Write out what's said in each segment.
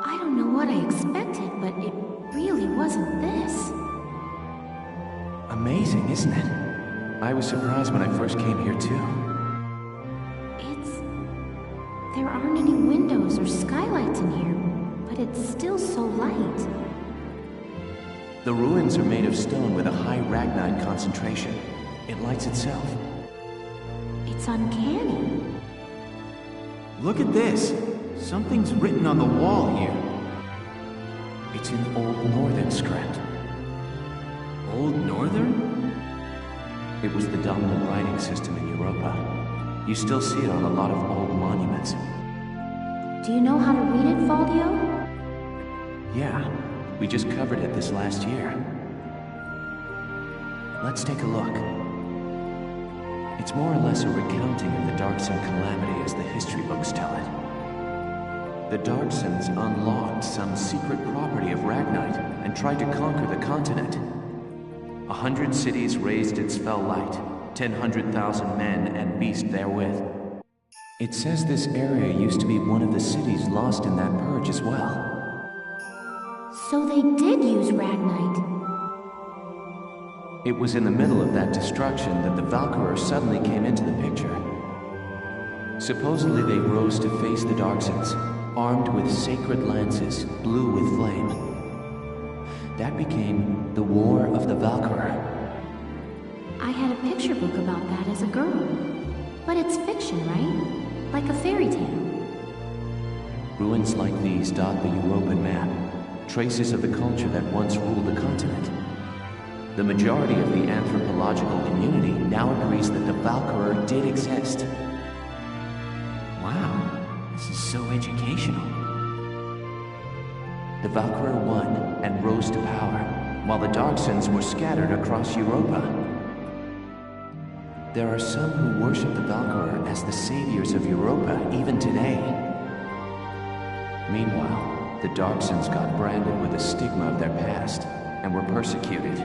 I don't know what I expected, but it really wasn't this. Amazing, isn't it? I was surprised when I first came here too. There aren't any windows or skylights in here, but it's still so light. The ruins are made of stone with a high ragnite concentration. It lights itself. It's uncanny. Look at this. Something's written on the wall here. It's in Old Northern script. Old Northern? It was the dominant writing system in Europa. You still see it on a lot of old monuments. Do you know how to read it, Faldio? Yeah, we just covered it this last year. Let's take a look. It's more or less a recounting of the Darkson calamity as the history books tell it. The Darksons unlocked some secret property of Ragnite and tried to conquer the continent. 100 cities raised its fell light, 100,000 men and beast therewith. It says this area used to be one of the cities lost in that purge as well. So they did use Ragnite. It was in the middle of that destruction that the Valkyria suddenly came into the picture. Supposedly they rose to face the Darksons, armed with sacred lances, blue with flame. That became the War of the Valkyria. I had a picture book about that as a girl. But it's fiction, right? Like a fairy tale. Ruins like these dot the European map, traces of the culture that once ruled the continent. The majority of the anthropological community now agrees that the Valkyria did exist. Wow, this is so educational. The Valkyria won and rose to power, while the Darksons were scattered across Europa. There are some who worship the Valkyria as the saviors of Europa even today. Meanwhile, the Darksons got branded with the stigma of their past and were persecuted.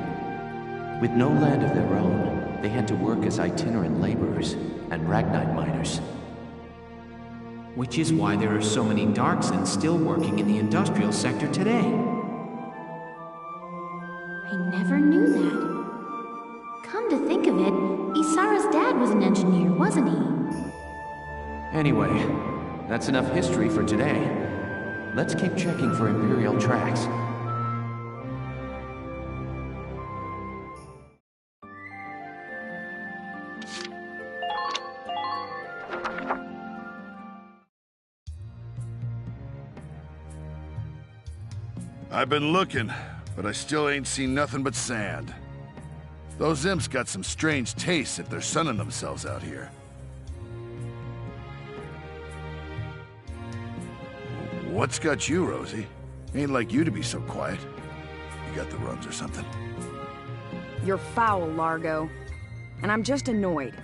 With no land of their own, they had to work as itinerant laborers and Ragnite miners. Which is why there are so many Darksons still working in the industrial sector today. I never knew that. Come to think of it, Isara's dad was an engineer, wasn't he? Anyway, that's enough history for today. Let's keep checking for Imperial tracks. I've been looking, but I still ain't seen nothing but sand. Those imps got some strange tastes if they're sunning themselves out here. What's got you, Rosie? Ain't like you to be so quiet. You got the runs or something? You're foul, Largo. And I'm just annoyed.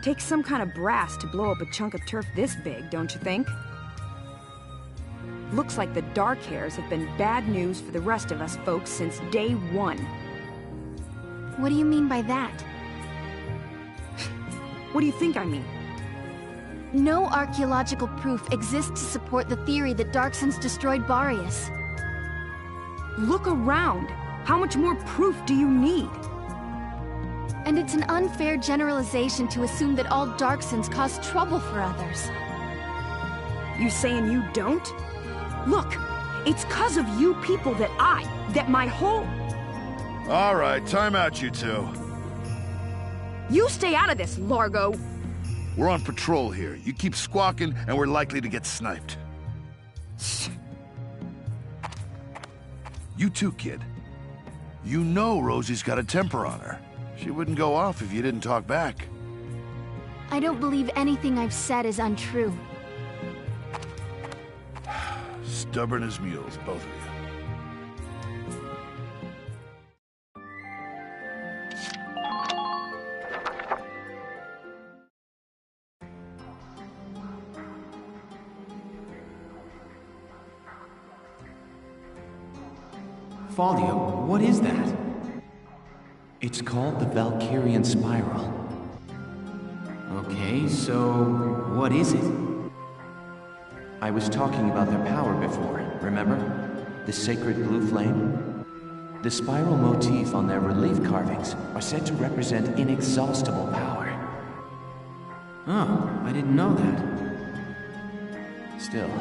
Takes some kind of brass to blow up a chunk of turf this big, don't you think? Looks like the Dark Hairs have been bad news for the rest of us folks since day one. What do you mean by that? What do you think I mean? No archaeological proof exists to support the theory that Darksons destroyed Boreas. Look around! How much more proof do you need? And it's an unfair generalization to assume that all Darksons cause trouble for others. You saying you don't? Look, it's 'cause of you people that my whole... All right, time out, you two. You stay out of this, Largo! We're on patrol here. You keep squawking, and we're likely to get sniped. You too, kid. You know Rosie's got a temper on her. She wouldn't go off if you didn't talk back. I don't believe anything I've said is untrue. Stubborn as mules, both of you. Faldio, what is that? It's called the Valkyrian Spiral. Okay. Okay, so what is it? I was talking about their power before, remember? The sacred blue flame? The spiral motif on their relief carvings are said to represent inexhaustible power. Oh, I didn't know that. Still,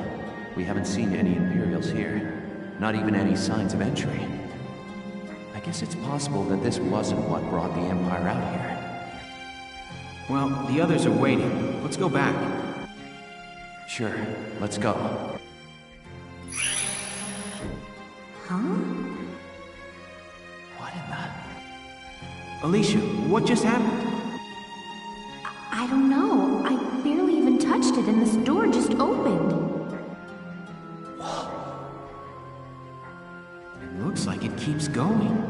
we haven't seen any Imperials here. Not even any signs of entry. I guess it's possible that this wasn't what brought the Empire out here. Well, the others are waiting. Let's go back. Sure, let's go. Huh? What in the... Alicia, what just happened? I don't know. I barely even touched it and this door just opened. It looks like it keeps going.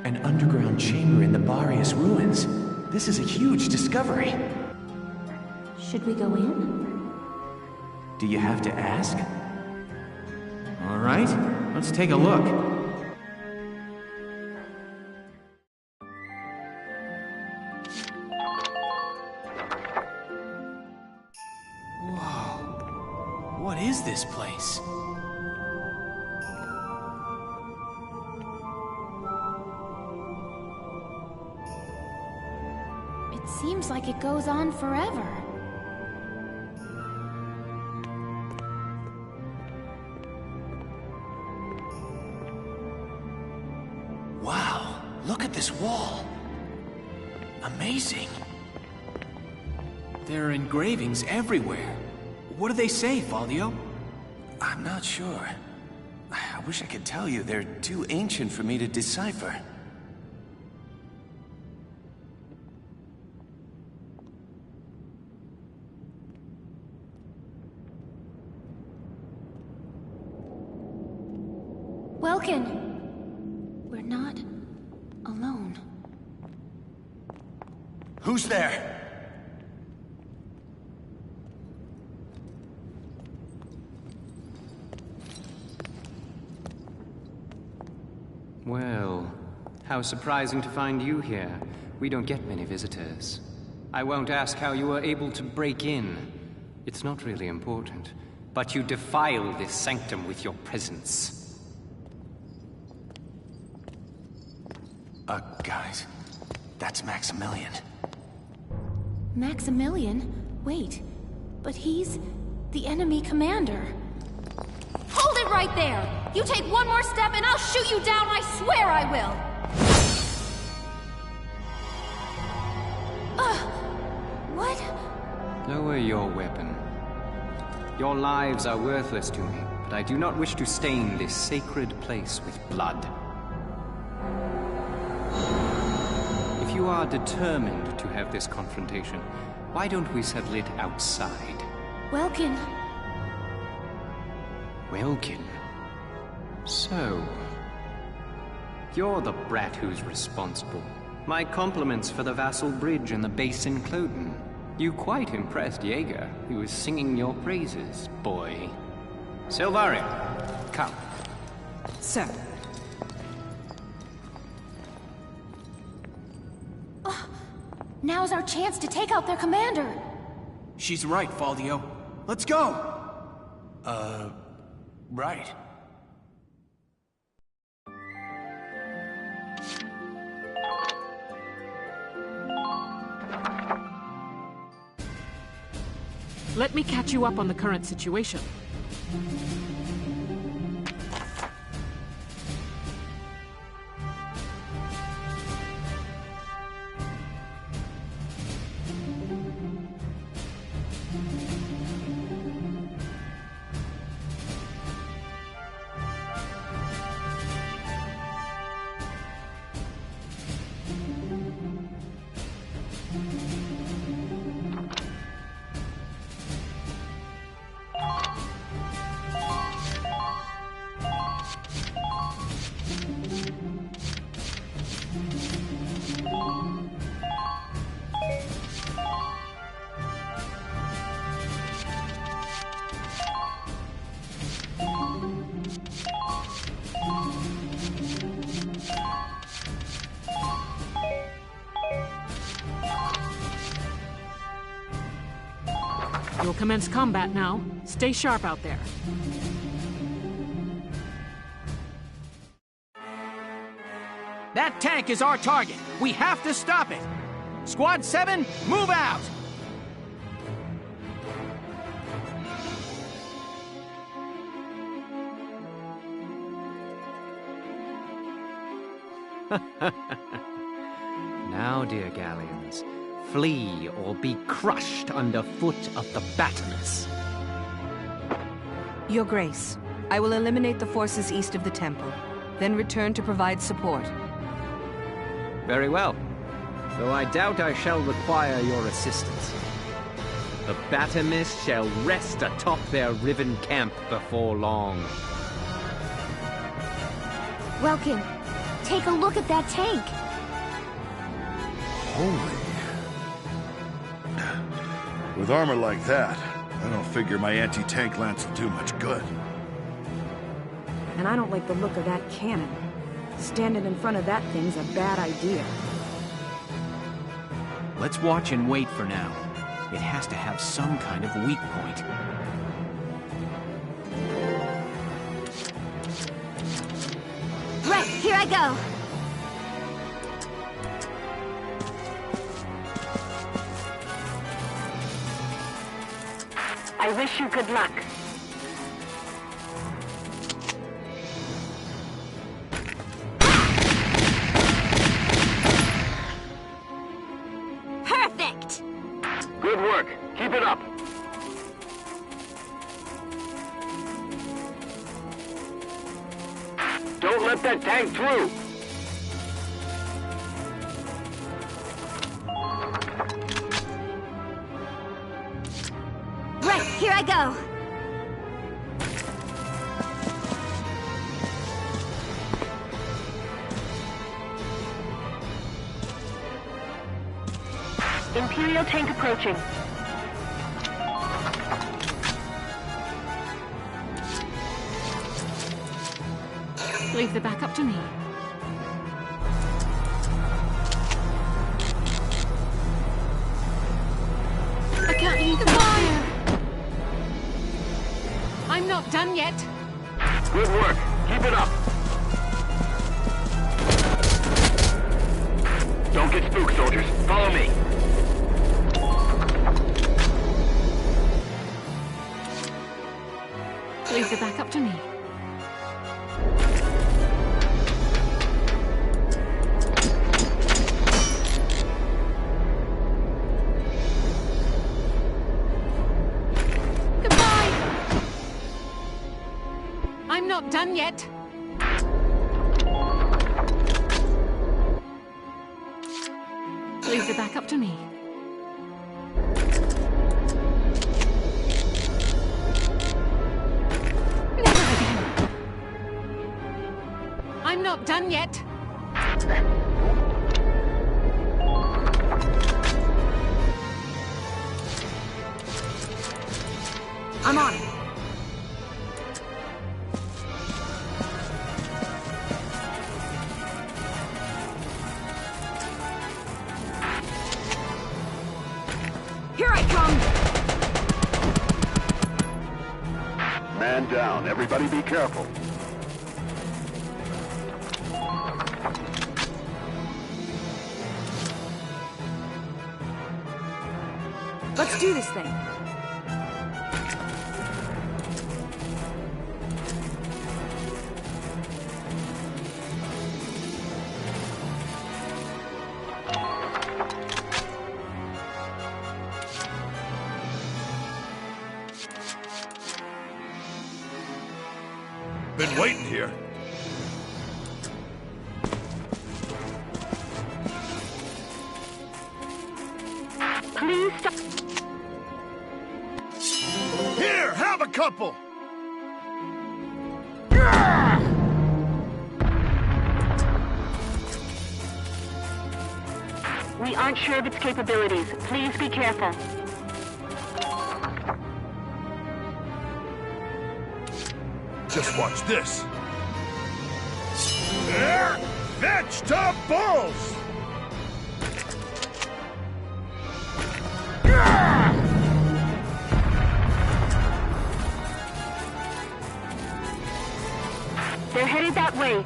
An underground chamber in the Barrius ruins. This is a huge discovery. Should we go in? Do you have to ask? All right, let's take a look. Whoa, what is this place? It seems like it goes on forever. Wow, look at this wall. Amazing. There are engravings everywhere. What do they say, Valdio? I'm not sure. I wish I could tell you. They're too ancient for me to decipher. Welkin! We're not alone. Who's there? Well, how surprising to find you here. We don't get many visitors. I won't ask how you were able to break in. It's not really important. But you defile this sanctum with your presence. Guys, that's Maximilian. Maximilian? Wait, but he's the enemy commander. Hold it right there! You take one more step and I'll shoot you down, I swear I will! What? Lower your weapon. Your lives are worthless to me, but I do not wish to stain this sacred place with blood. If you are determined to have this confrontation, why don't we settle it outside? Welkin. Welkin? So... you're the brat who's responsible. My compliments for the Vassal Bridge and the base in Cloden. You quite impressed Jaeger, who was singing your praises, boy. Silvario, come. Sir. Now's our chance to take out their commander. She's right, Valdio. Let's go! Right. Let me catch you up on the current situation. You'll commence combat now. Stay sharp out there. That tank is our target. We have to stop it. Squad 7, move out! Now, dear Galleons, flee or be crushed underfoot of the Batinus. Your Grace, I will eliminate the forces east of the temple, then return to provide support. Very well, though I doubt I shall require your assistance. The Batinus shall rest atop their riven camp before long. Welkin, take a look at that tank. Holy. With armor like that, I don't figure my anti-tank lance will do much good. And I don't like the look of that cannon. Standing in front of that thing's a bad idea. Let's watch and wait for now. It has to have some kind of weak point. Right, here I go. I wish you good luck. Perfect! Good work. Keep it up. Don't let that tank through. Right, here I go. Imperial tank approaching. Leave the back up to me. I can't leave them up there. I'm not done yet. Good work. Keep it up. Don't get spooked, soldiers. Follow me. Leave the back up to me. I'm not done yet. Leave the back up to me. Never again. I'm not done yet. I'm on it. Here I come! Man down. Everybody be careful. Let's do this thing. Been waiting here. Please stop. Here, have a couple! We aren't sure of its capabilities. Please be careful. Just watch this. Vegetables! Headed that way.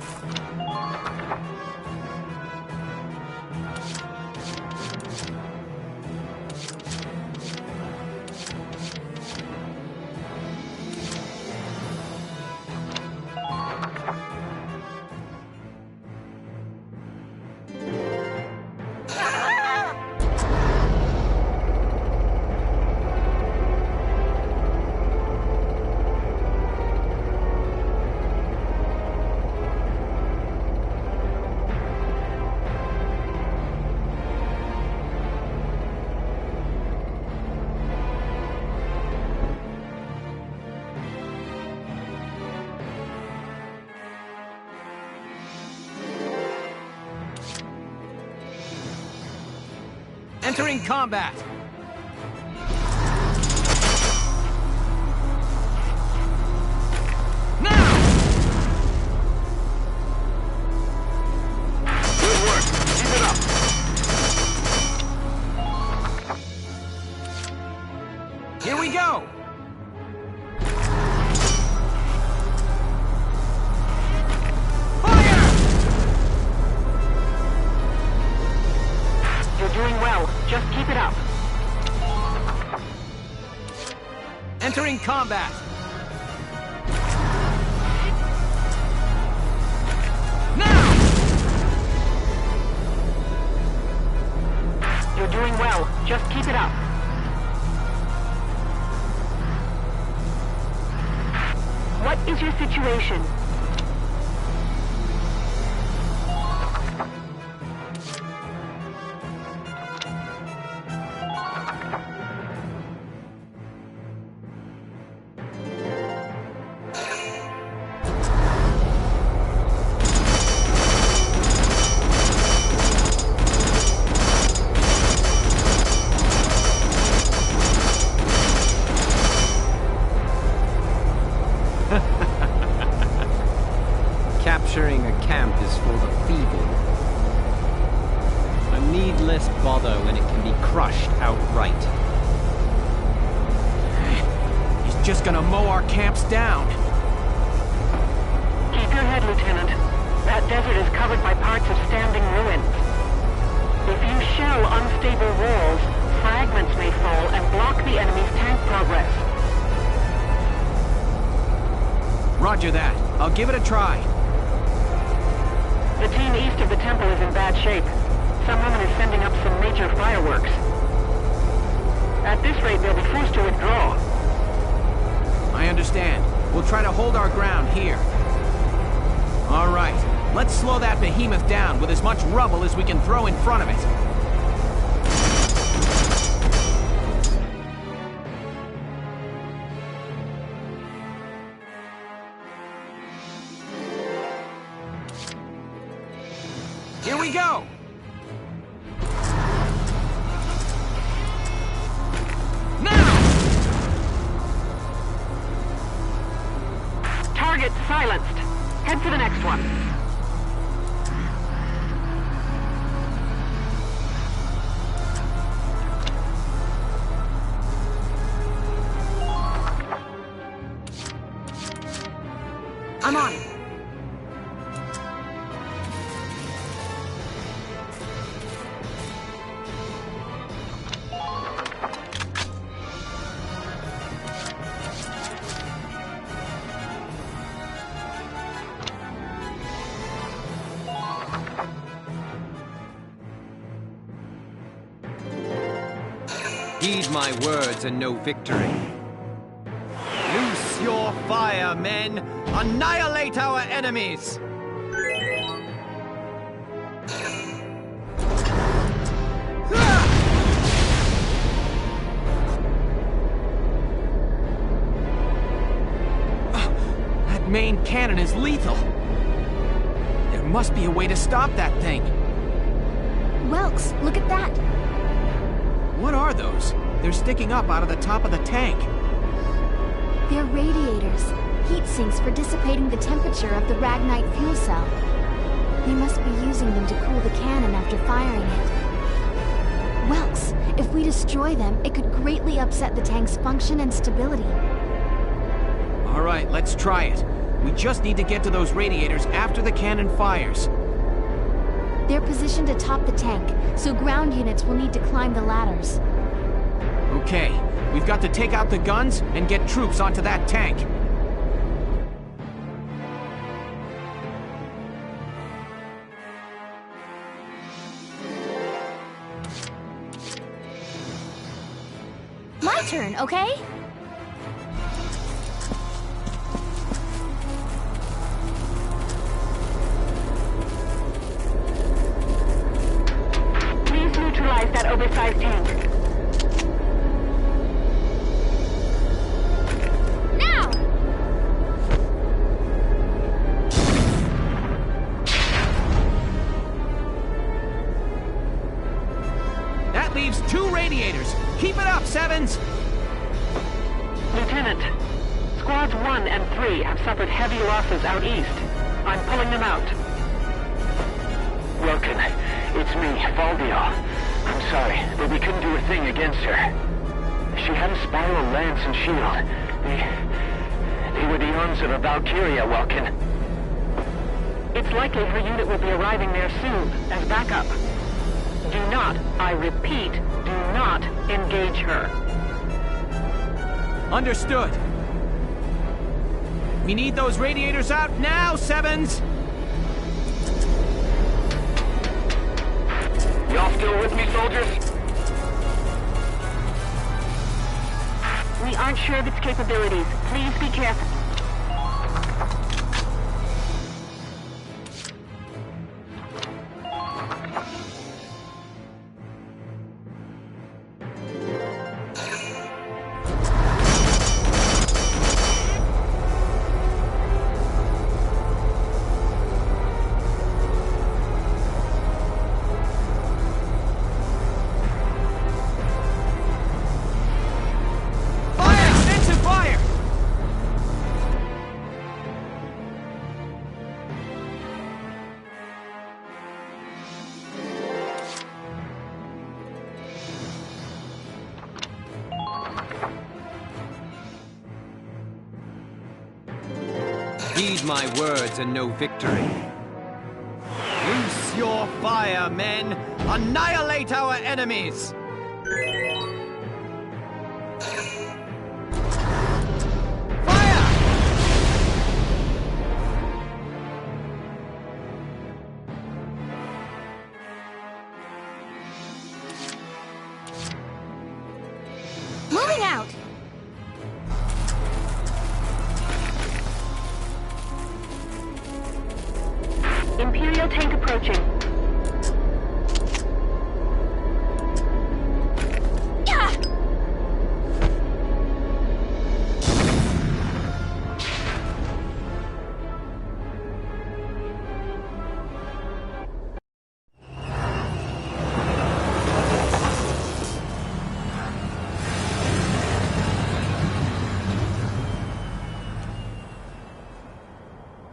Entering combat! Now! Good work. Keep it up. Here we go! Doing well. Just keep it up. Entering combat! Now! You're doing well. Just keep it up. What is your situation? Capturing a camp is for the feeble. A needless bother when it can be crushed outright. He's just gonna mow our camps down. Keep your head, Lieutenant. That desert is covered by parts of standing ruins. If you shell unstable walls, fragments may fall and block the enemy's tank progress. Roger that. I'll give it a try. The team east of the temple is in bad shape. Some woman is sending up some major fireworks. At this rate, they'll be forced to withdraw. I understand. We'll try to hold our ground here. All right. Let's slow that behemoth down with as much rubble as we can throw in front of it. Here we go! Now! Target silenced. Head for the next one. I'm on it. Heed my words and no victory. Loose your fire, men! Annihilate our enemies! That main cannon is lethal. There must be a way to stop that thing. Welks, look at that. What are those? They're sticking up out of the top of the tank. They're radiators, heat sinks for dissipating the temperature of the Ragnite fuel cell. They must be using them to cool the cannon after firing it. Welks, if we destroy them, it could greatly upset the tank's function and stability. All right, let's try it. We just need to get to those radiators after the cannon fires. They're positioned atop the tank, so ground units will need to climb the ladders. Okay, we've got to take out the guns and get troops onto that tank. My turn, okay? Please neutralize that oversized tank. Now! That leaves 2 radiators. Keep it up, Sevens! Lieutenant, Squads 1 and 3 have suffered heavy losses out east. I'm pulling them out. Welkin, it's me, Valdio. I'm sorry, but we couldn't do a thing against her. She had a spiral lance and shield. They were the arms of a Valkyria, Welkin. It's likely her unit will be arriving there soon, as backup. Do not, I repeat, do not engage her. Understood. We need those radiators out now, Sevens! Y'all still with me, soldiers? We aren't sure of its capabilities. Please be careful. Heed my words and no victory. Loose your fire, men! Annihilate our enemies! Moving out! Imperial tank approaching. Yeah!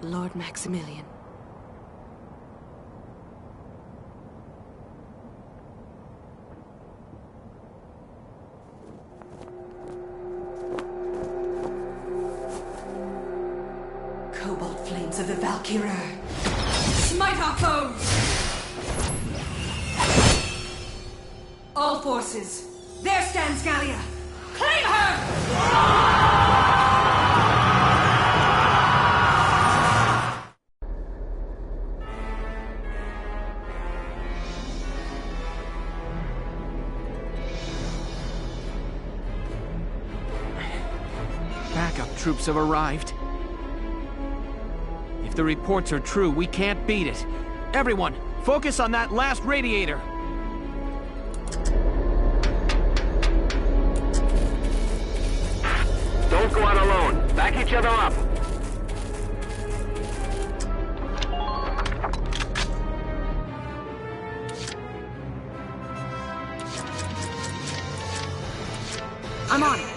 Lord Maximilian. Cobalt flames of the Valkyria. Smite our foes! All forces, there stands Gallia! Claim her! Backup troops have arrived. If the reports are true, we can't beat it. Everyone, focus on that last radiator. Don't go out alone. Back each other up. I'm on it.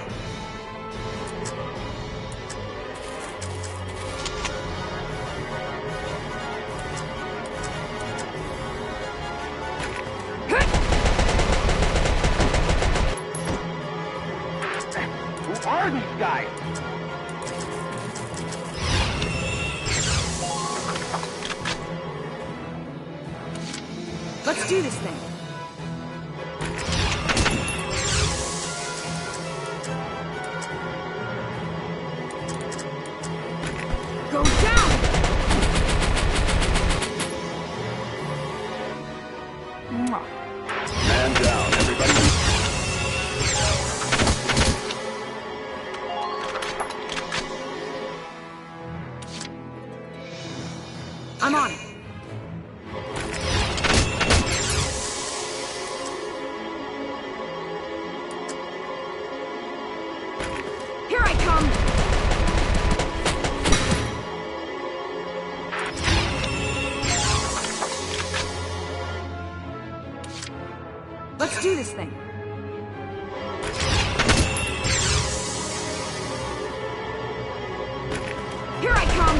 Who are these guys? Let's do this thing. Go down! Mwah. Man down, everybody. I'm on it. Here I come! Let's do this thing. Here I come!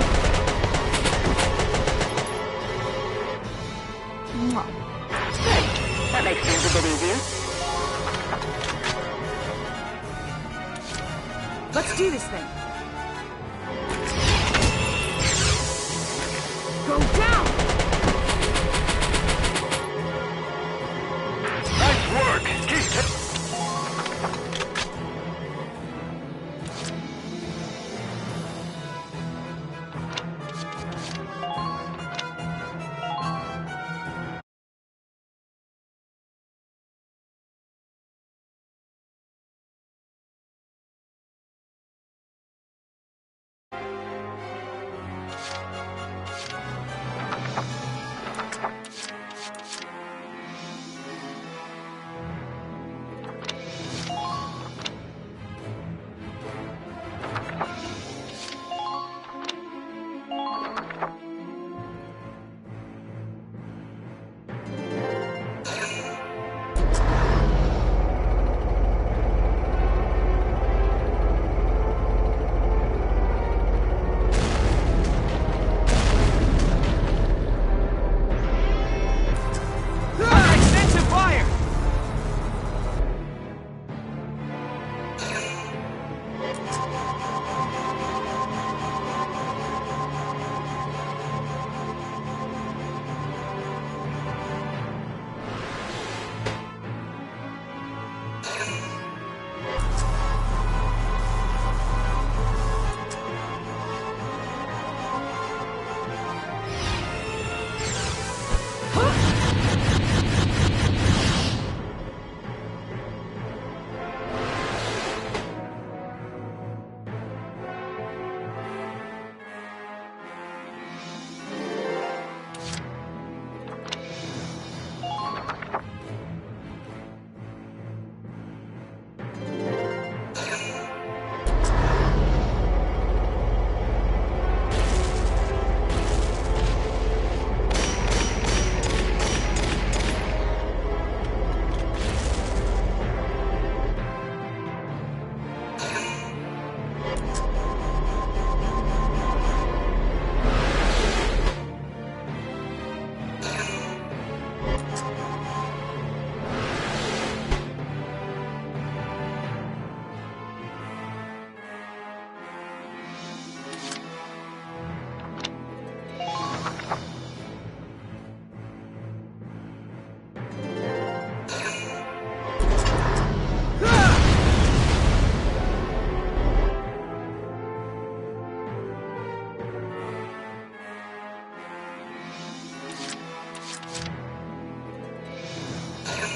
Mwah. Good. That makes things a bit easier. Let's do this thing. Go down! Nice work. Keep it.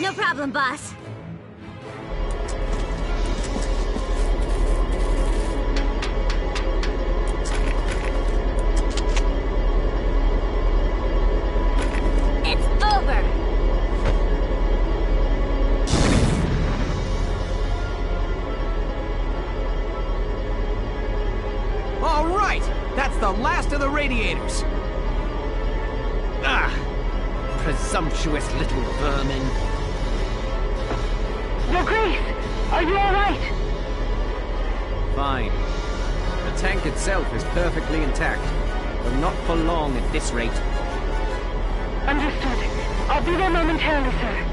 No problem, boss. It's over. All right! That's the last of the radiators! Ah! Presumptuous little vermin. Your Grace, are you all right? Fine. The tank itself is perfectly intact, though not for long at this rate. Understood. I'll be there momentarily, sir.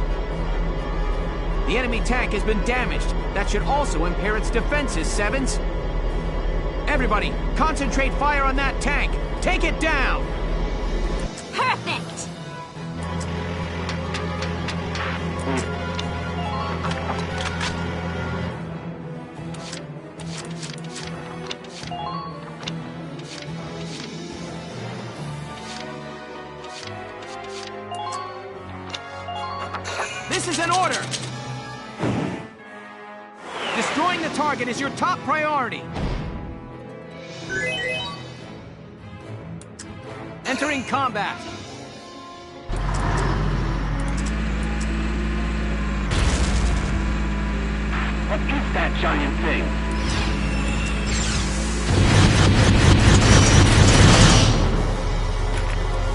The enemy tank has been damaged. That should also impair its defenses, Sevens. Everybody, concentrate fire on that tank! Take it down! Perfect! This is an order! Destroying the target is your top priority! Entering combat! What is that giant thing?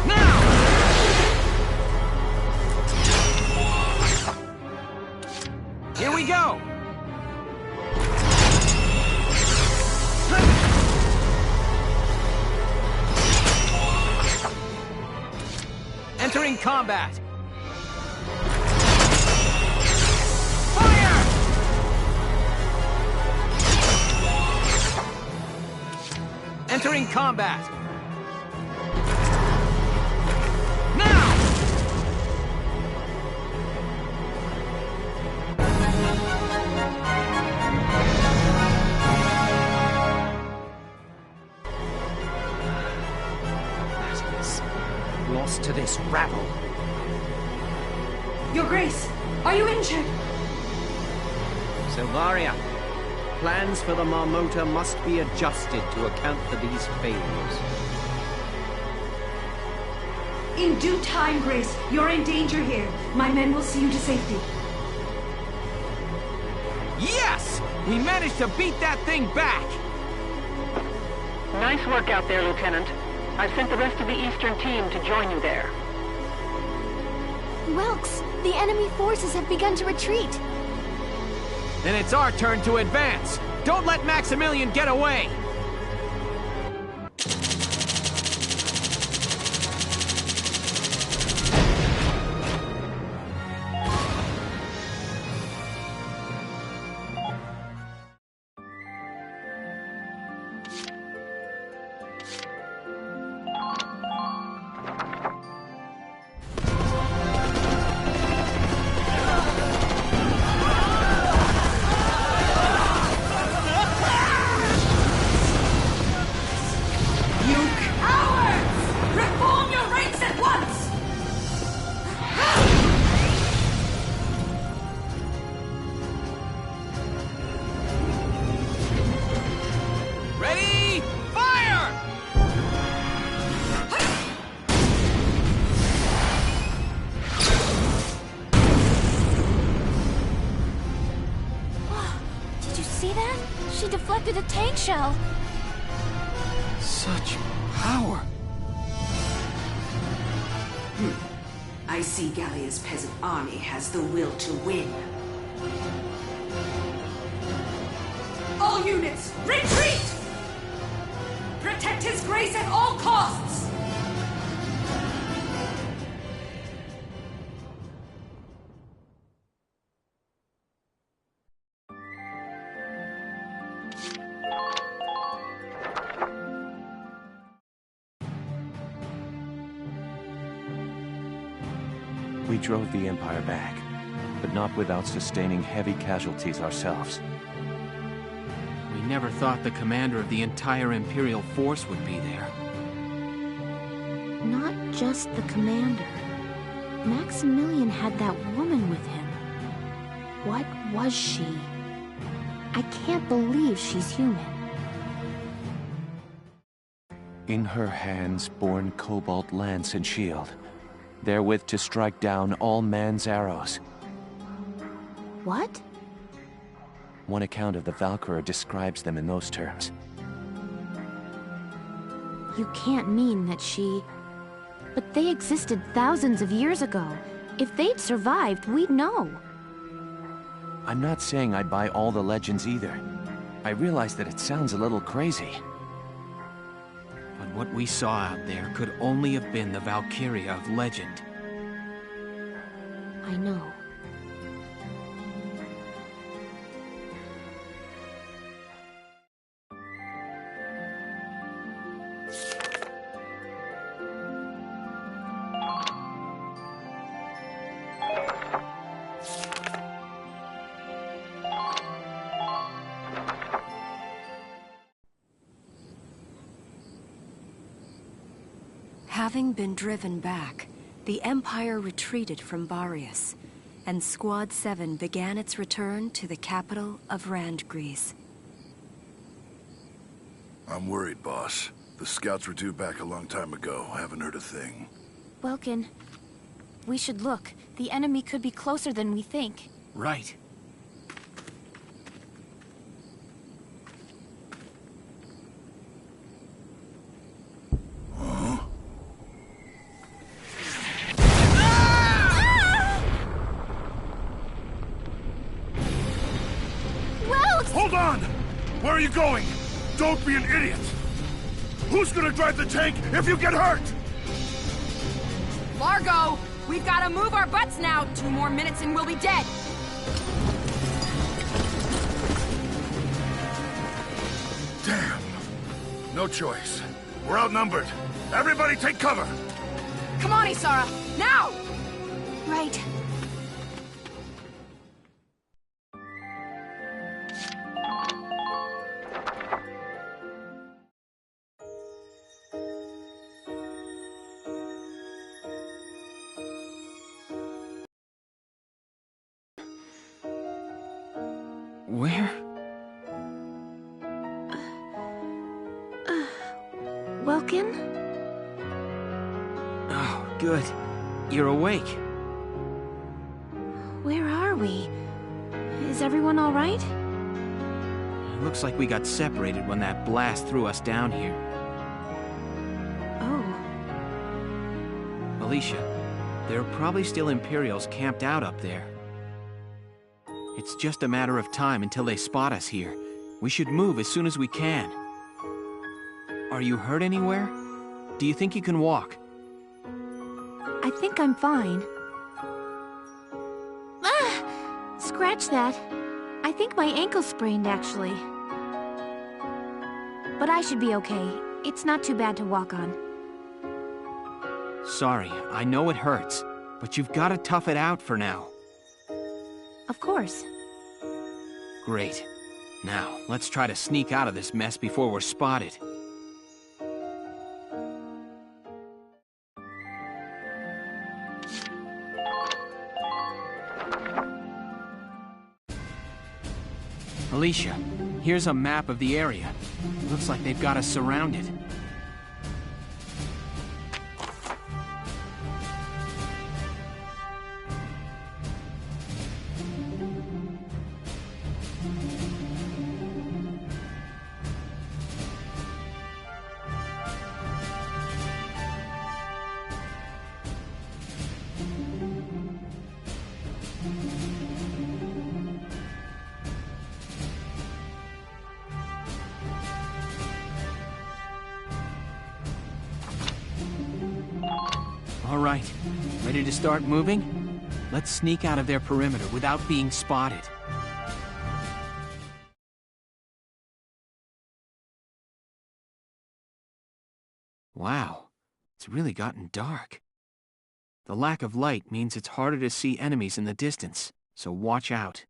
Now! Here we go! Entering combat! Fire! Entering combat! Now! That is lost to this rabble. Your Grace, are you injured? Silvaria, plans for the Marmota must be adjusted to account for these failures. In due time, Grace. You're in danger here. My men will see you to safety. Yes! We managed to beat that thing back! Nice work out there, Lieutenant. I've sent the rest of the Eastern team to join you there. Welks, the enemy forces have begun to retreat. Then it's our turn to advance! Don't let Maximilian get away! She deflected a tank shell. Such power. I see Gallia's peasant army has the will to win. All units, retreat! Protect His Grace at all costs! We drove the Empire back, but not without sustaining heavy casualties ourselves. We never thought the commander of the entire Imperial force would be there. Not just the commander. Maximilian had that woman with him. What was she? I can't believe she's human. In her hands, borne cobalt lance and shield, therewith to strike down all man's arrows. What? One account of the Valkyria describes them in those terms. You can't mean that she... But they existed thousands of years ago. If they'd survived, we'd know. I'm not saying I buy all the legends either. I realize that it sounds a little crazy. But what we saw out there could only have been the Valkyria of legend. I know. Having been driven back, the Empire retreated from Varius. and Squad 7 began its return to the capital of Randgrease. I'm worried, boss. The scouts were due back a long time ago. Haven't heard a thing. Welkin, we should look. The enemy could be closer than we think. Right. Hold on! Where are you going? Don't be an idiot! Who's gonna drive the tank if you get hurt? Largo! We've gotta move our butts now! 2 more minutes and we'll be dead! Damn. No choice. We're outnumbered. Everybody take cover! Come on, Isara! Now! Right. Where? Welkin? Oh, good. You're awake. Where are we? Is everyone all right? It looks like we got separated when that blast threw us down here. Oh. Alicia, there are probably still Imperials camped out up there. It's just a matter of time until they spot us here. We should move as soon as we can. Are you hurt anywhere? Do you think you can walk? I think I'm fine. Ah! Scratch that. I think my ankle's sprained, actually. But I should be okay. It's not too bad to walk on. Sorry, I know it hurts, but you've got to tough it out for now. Of course. Great. Now, let's try to sneak out of this mess before we're spotted. Alicia, here's a map of the area. Looks like they've got us surrounded. All right, ready to start moving? Let's sneak out of their perimeter without being spotted. Wow, it's really gotten dark. The lack of light means it's harder to see enemies in the distance, so watch out.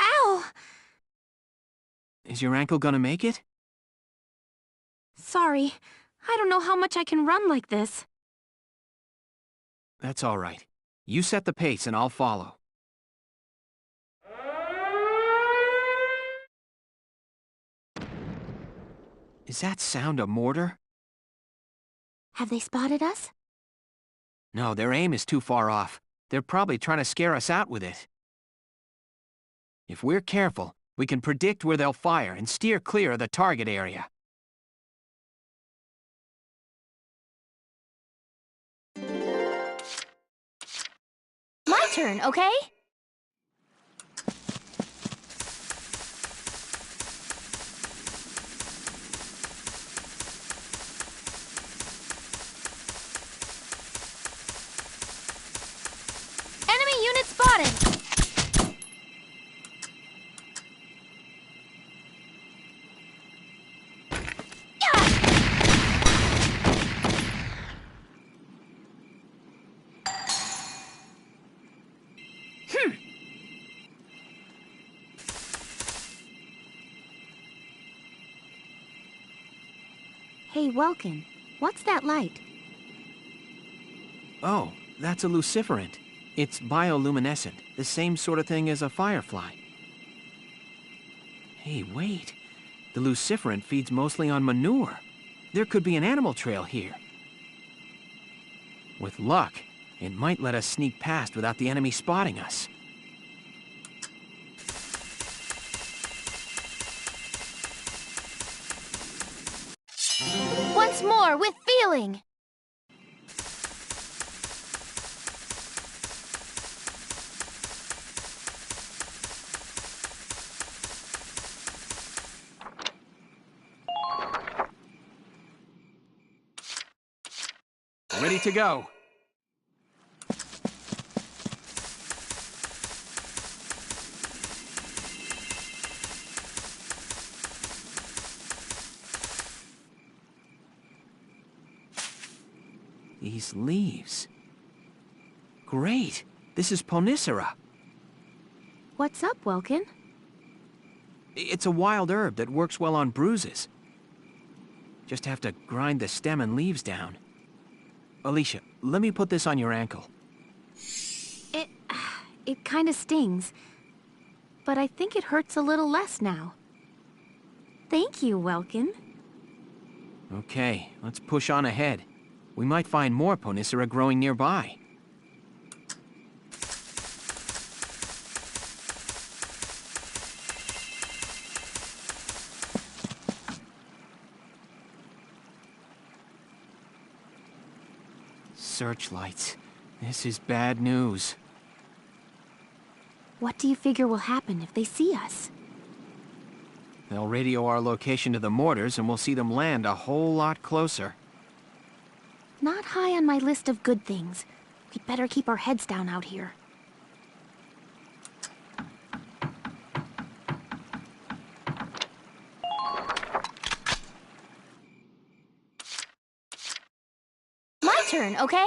Ow! Is your ankle gonna make it? Sorry. I don't know how much I can run like this. That's all right. You set the pace and I'll follow. Is that sound a mortar? Have they spotted us? No, their aim is too far off. They're probably trying to scare us out with it. If we're careful, we can predict where they'll fire and steer clear of the target area. My turn, okay? Enemy unit spotted! Hey, Welkin, what's that light? Oh, that's a luciferant. It's bioluminescent, the same sort of thing as a firefly. Hey, wait. The luciferant feeds mostly on manure. There could be an animal trail here. With luck, it might let us sneak past without the enemy spotting us. Once more, with feeling! Ready to go. These leaves. Great! This is Ponicera. What's up, Welkin? It's a wild herb that works well on bruises. Just have to grind the stem and leaves down. Alicia, let me put this on your ankle. It kinda stings. But I think it hurts a little less now. Thank you, Welkin. Okay, let's push on ahead. We might find more Ponicera growing nearby. Searchlights. This is bad news. What do you figure will happen if they see us? They'll radio our location to the mortars and we'll see them land a whole lot closer. Not high on my list of good things. We'd better keep our heads down out here. My turn, okay?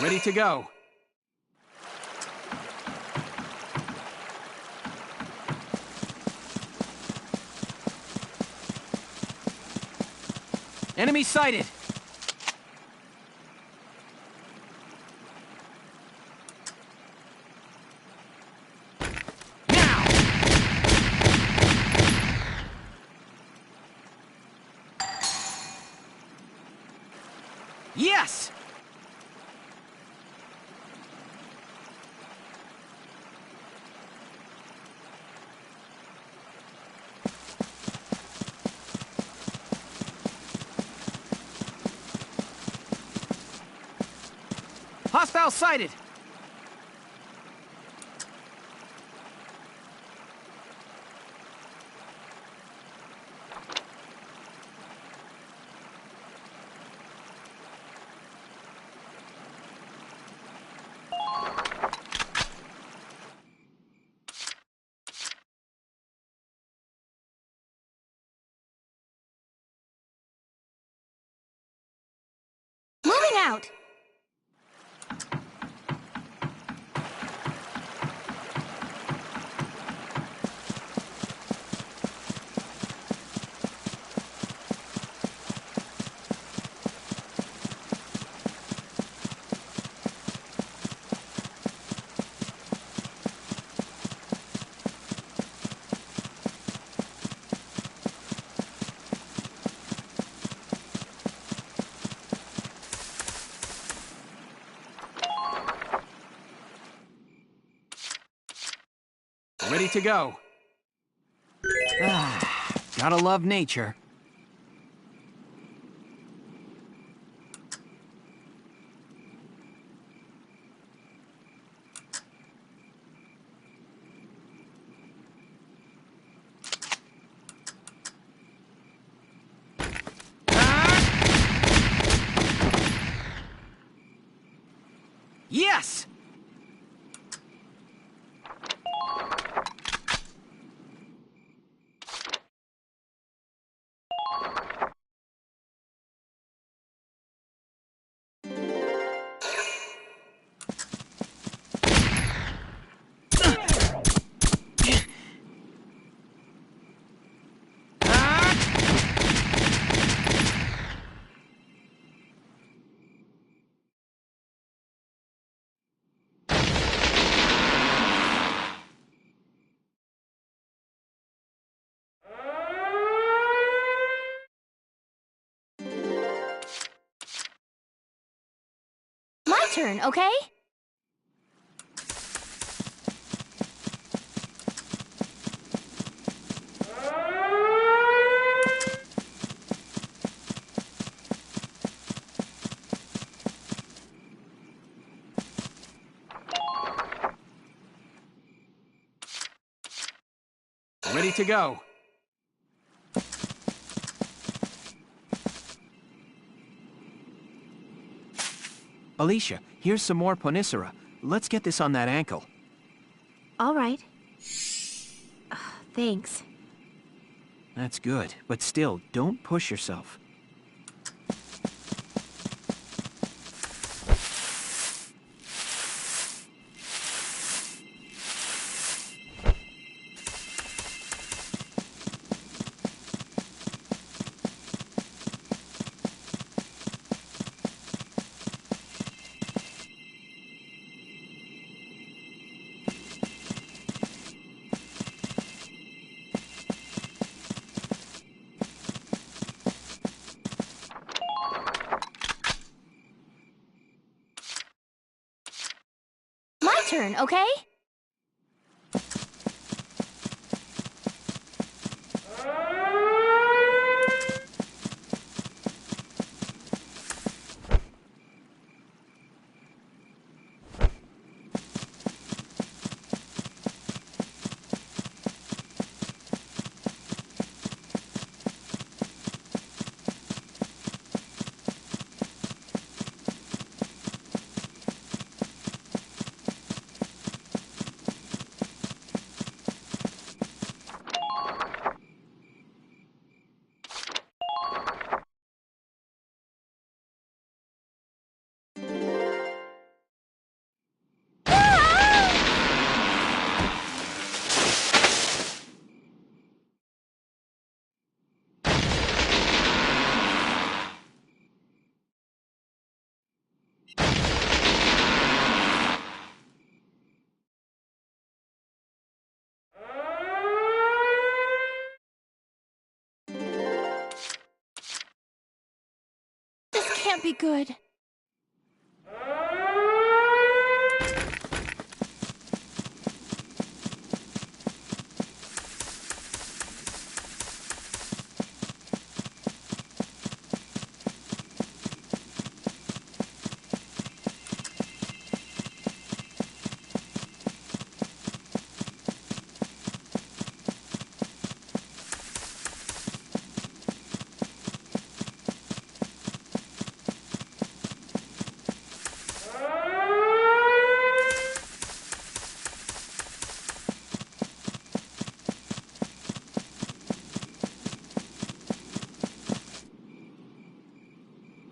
Ready to go. Enemy sighted! Now! Yes! Hostile sighted! Moving out! Ready to go. Gotta love nature. Yes! My turn, okay? Ready to go. Alicia, here's some more Ponicera. Let's get this on that ankle. All right. Thanks. That's good, but still, don't push yourself. My turn, okay? This can't be good.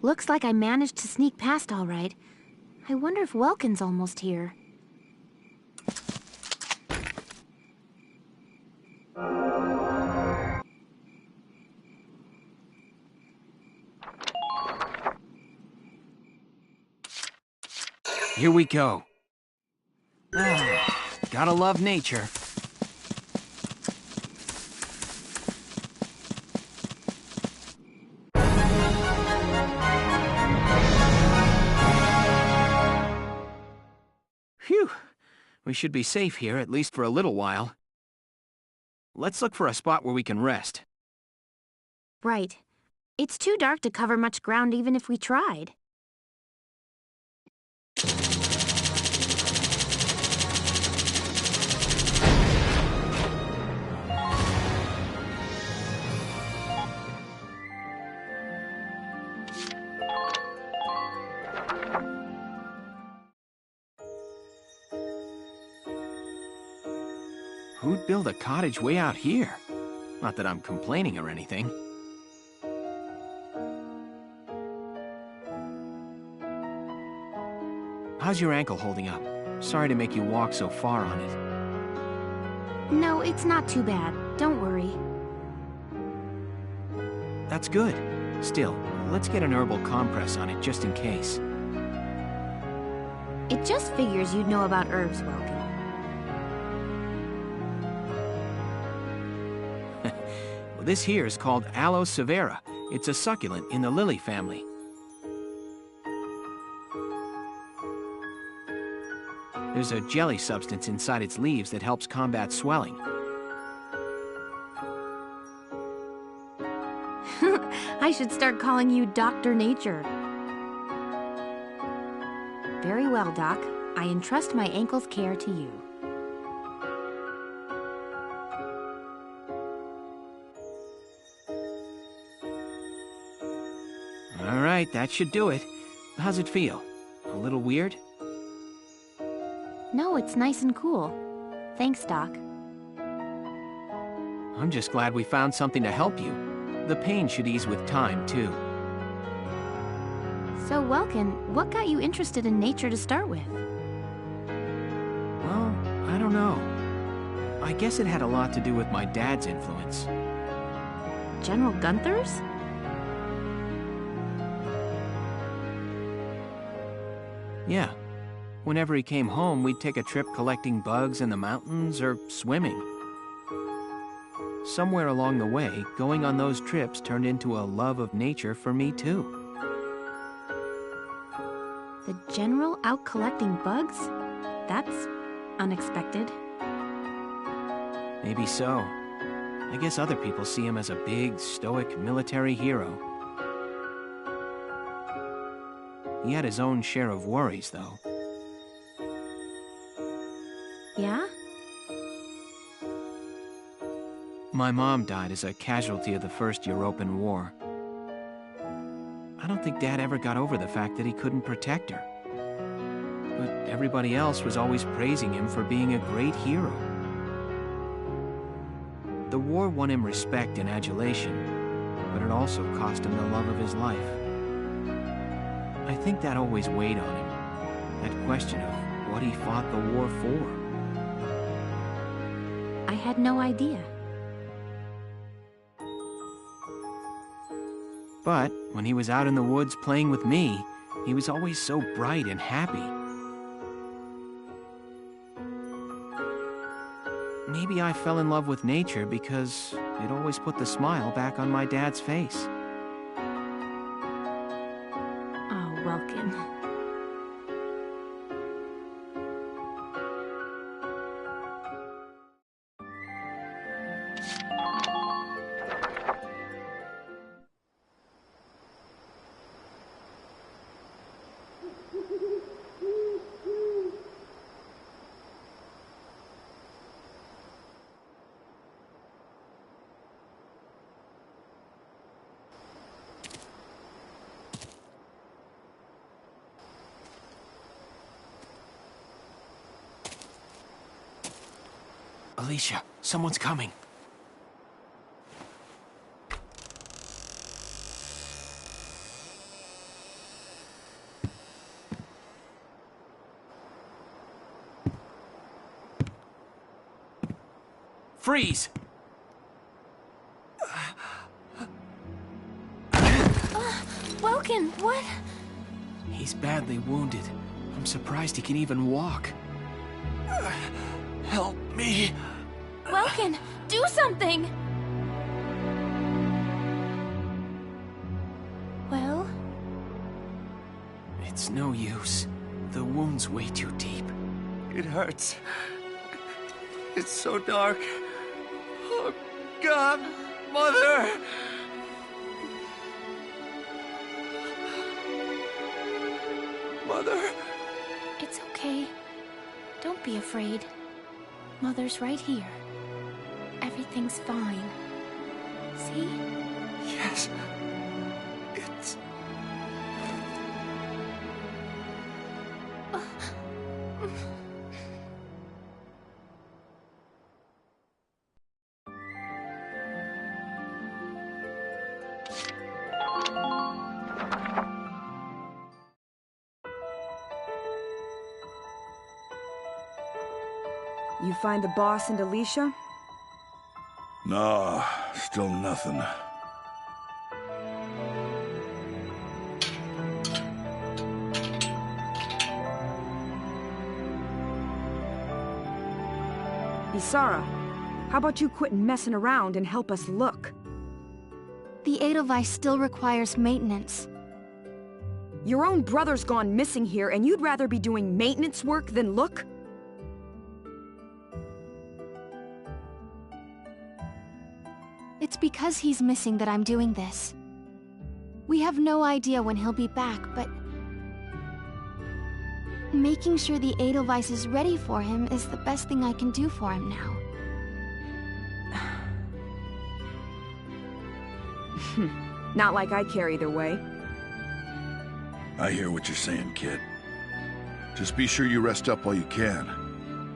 Looks like I managed to sneak past all right. I wonder if Welkin's almost here. Here we go. Gotta love nature. Phew. We should be safe here, at least for a little while. let's look for a spot where we can rest. Right. It's too dark to cover much ground even if we tried. Who'd build a cottage way out here? Not that I'm complaining or anything. How's your ankle holding up? Sorry to make you walk so far on it. No, it's not too bad. Don't worry. That's good. Still, let's get an herbal compress on it just in case. It just figures you'd know about herbs, Welkin. Well, this here is called Aloe severa. It's a succulent in the lily family. There's a jelly substance inside its leaves that helps combat swelling. I should start calling you Dr. Nature. Very well, Doc. I entrust my ankle's care to you. All right, that should do it. How's it feel? A little weird? No, it's nice and cool. Thanks, Doc. I'm just glad we found something to help you. The pain should ease with time, too. So, Welkin, what got you interested in nature to start with? Well, I don't know. I guess it had a lot to do with my dad's influence. General Gunther's? Yeah. Whenever he came home, we'd take a trip collecting bugs in the mountains or swimming. Somewhere along the way, going on those trips turned into a love of nature for me, too. The General out collecting bugs? That's unexpected. Maybe so. I guess other people see him as a big, stoic military hero. He had his own share of worries, though. Yeah? My mom died as a casualty of the First European War. I don't think Dad ever got over the fact that he couldn't protect her. But everybody else was always praising him for being a great hero. The war won him respect and adulation, but it also cost him the love of his life. I think that always weighed on him, that question of what he fought the war for. I had no idea. But when he was out in the woods playing with me, he was always so bright and happy. Maybe I fell in love with nature because it always put the smile back on my dad's face. Oh, Welkin. Alicia, someone's coming. Freeze! Welkin, what? He's badly wounded. I'm surprised he can even walk. Help me! Welkin, do something! Well? It's no use. The wound's way too deep. It hurts. It's so dark. Oh, God, Mother! Mother? It's okay. Don't be afraid. Mother's right here. Everything's fine. See? Yes. It's... You find the boss and Alicia? No, still nothing. Isara, how about you quit messing around and help us look? The Edelweiss still requires maintenance. Your own brother's gone missing here, and you'd rather be doing maintenance work than look? It's because he's missing that I'm doing this. We have no idea when he'll be back, but... making sure the Edelweiss is ready for him is the best thing I can do for him now. Not like I care either way. I hear what you're saying, kid. Just be sure you rest up while you can.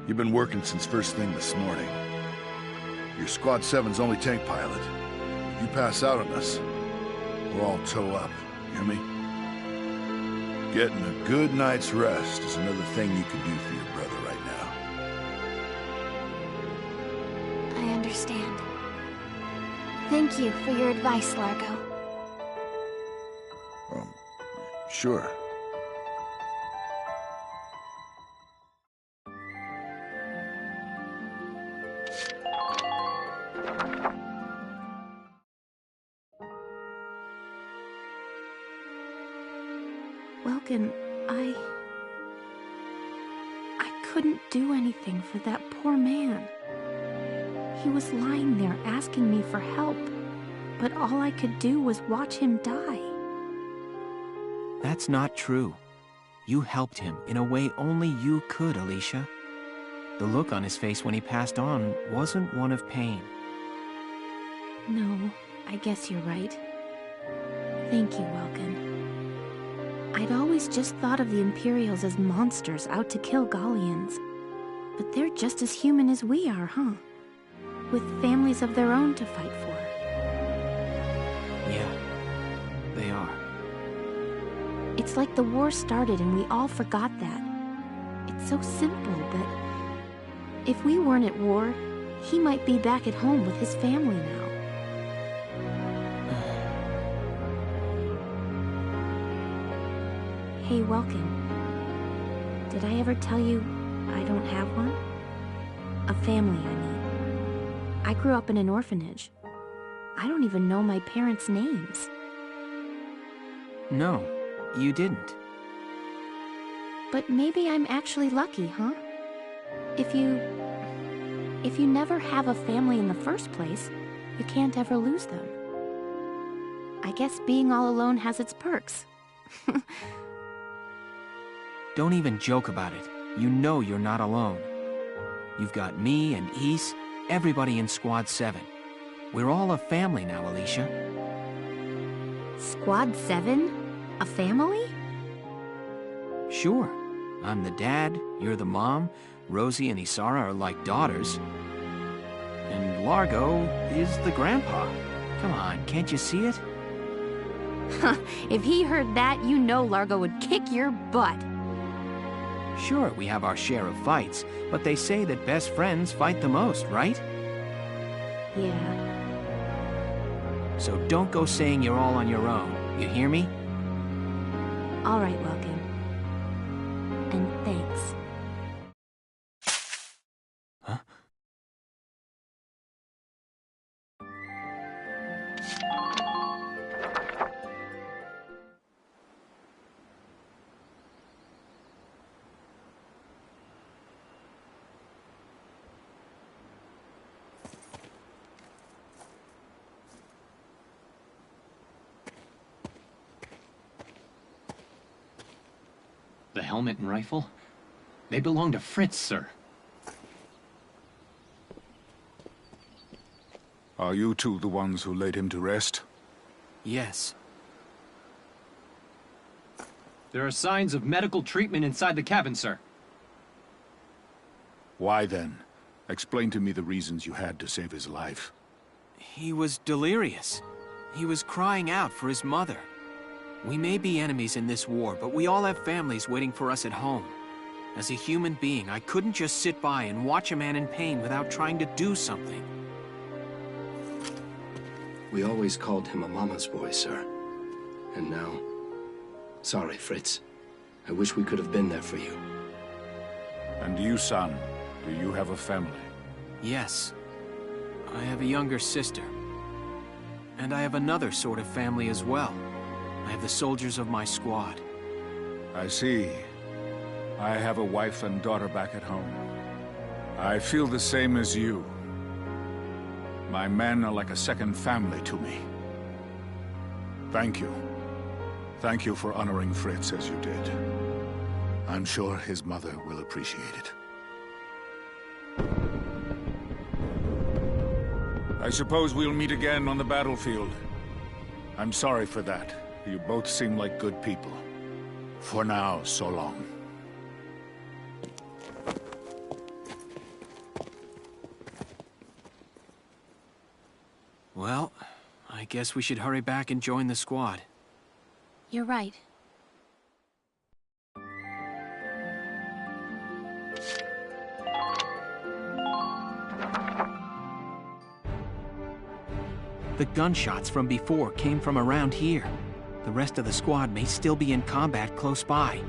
You've been working since first thing this morning. You're Squad 7's only tank pilot. If you pass out on us, we'll all tow up. Hear me? Getting a good night's rest is another thing you can do for your brother right now. I understand. Thank you for your advice, Largo. Sure. Welkin, I couldn't do anything for that poor man. He was lying there asking me for help, but all I could do was watch him die. That's not true. You helped him in a way only you could, Alicia. The look on his face when he passed on wasn't one of pain. No, I guess you're right. Thank you, Welkin. I'd always just thought of the Imperials as monsters out to kill Gallians. But they're just as human as we are, huh? With families of their own to fight for. Yeah, they are. It's like the war started and we all forgot that. It's so simple, but... if we weren't at war, he might be back at home with his family now. Hey, Welkin. Did I ever tell you I don't have one? A family, I mean. I grew up in an orphanage. I don't even know my parents' names. No, you didn't. But maybe I'm actually lucky, huh? If you never have a family in the first place, you can't ever lose them. I guess being all alone has its perks. Don't even joke about it. You know you're not alone. You've got me and Ys, everybody in Squad 7. We're all a family now, Alicia. Squad 7? A family? Sure. I'm the dad, you're the mom, Rosie and Isara are like daughters. And Largo is the grandpa. Come on, can't you see it? If he heard that, you know Largo would kick your butt. Sure, we have our share of fights, but they say that best friends fight the most, right? Yeah. So don't go saying you're all on your own. You hear me? All right, Welkin. And thanks. Huh? helmet and rifle? They belong to Fritz, sir. Are you two the ones who laid him to rest? Yes. There are signs of medical treatment inside the cabin, sir. Why then? Explain to me the reasons you had to save his life. He was delirious. He was crying out for his mother. We may be enemies in this war, but we all have families waiting for us at home. As a human being, I couldn't just sit by and watch a man in pain without trying to do something. We always called him a mama's boy, sir. And now... Sorry, Fritz. I wish we could have been there for you. And you, son, do you have a family? Yes. I have a younger sister. And I have another sort of family as well. I have the soldiers of my squad. I see. I have a wife and daughter back at home. I feel the same as you. My men are like a second family to me. Thank you. Thank you for honoring Fritz as you did. I'm sure his mother will appreciate it. I suppose we'll meet again on the battlefield. I'm sorry for that. You both seem like good people. For now, so long. Well, I guess we should hurry back and join the squad. You're right. The gunshots from before came from around here. The rest of the squad may still be in combat close by.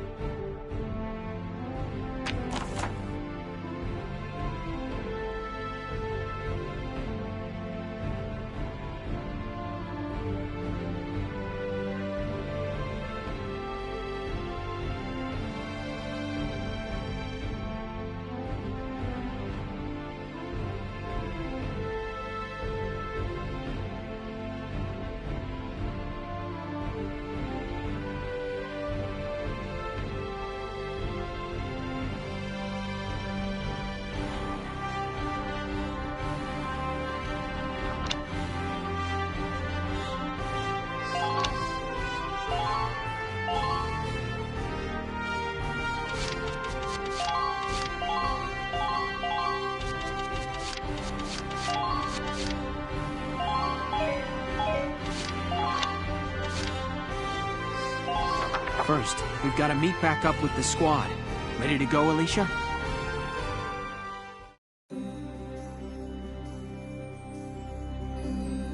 First, we've got to meet back up with the squad. Ready to go, Alicia?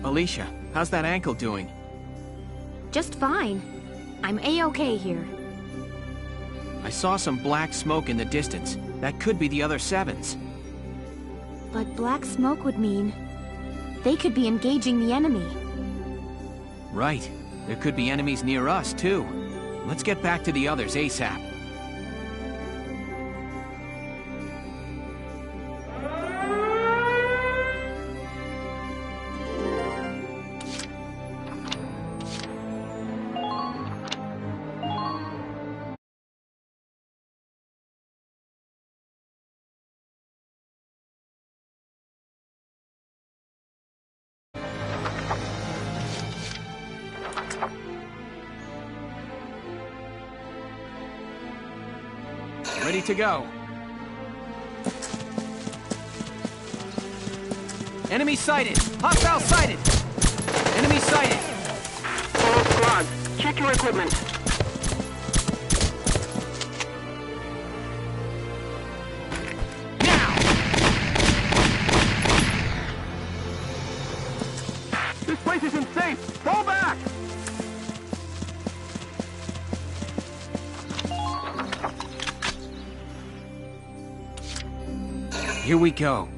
Alicia, how's that ankle doing? Just fine. I'm A-okay here. I saw some black smoke in the distance. That could be the other Sevens. But black smoke would mean they could be engaging the enemy. Right. There could be enemies near us, too. Let's get back to the others ASAP. Ready to go. Enemy sighted! Hostile sighted! Enemy sighted! All squads, check your equipment. Now! This place isn't safe! Fall back! Here we go.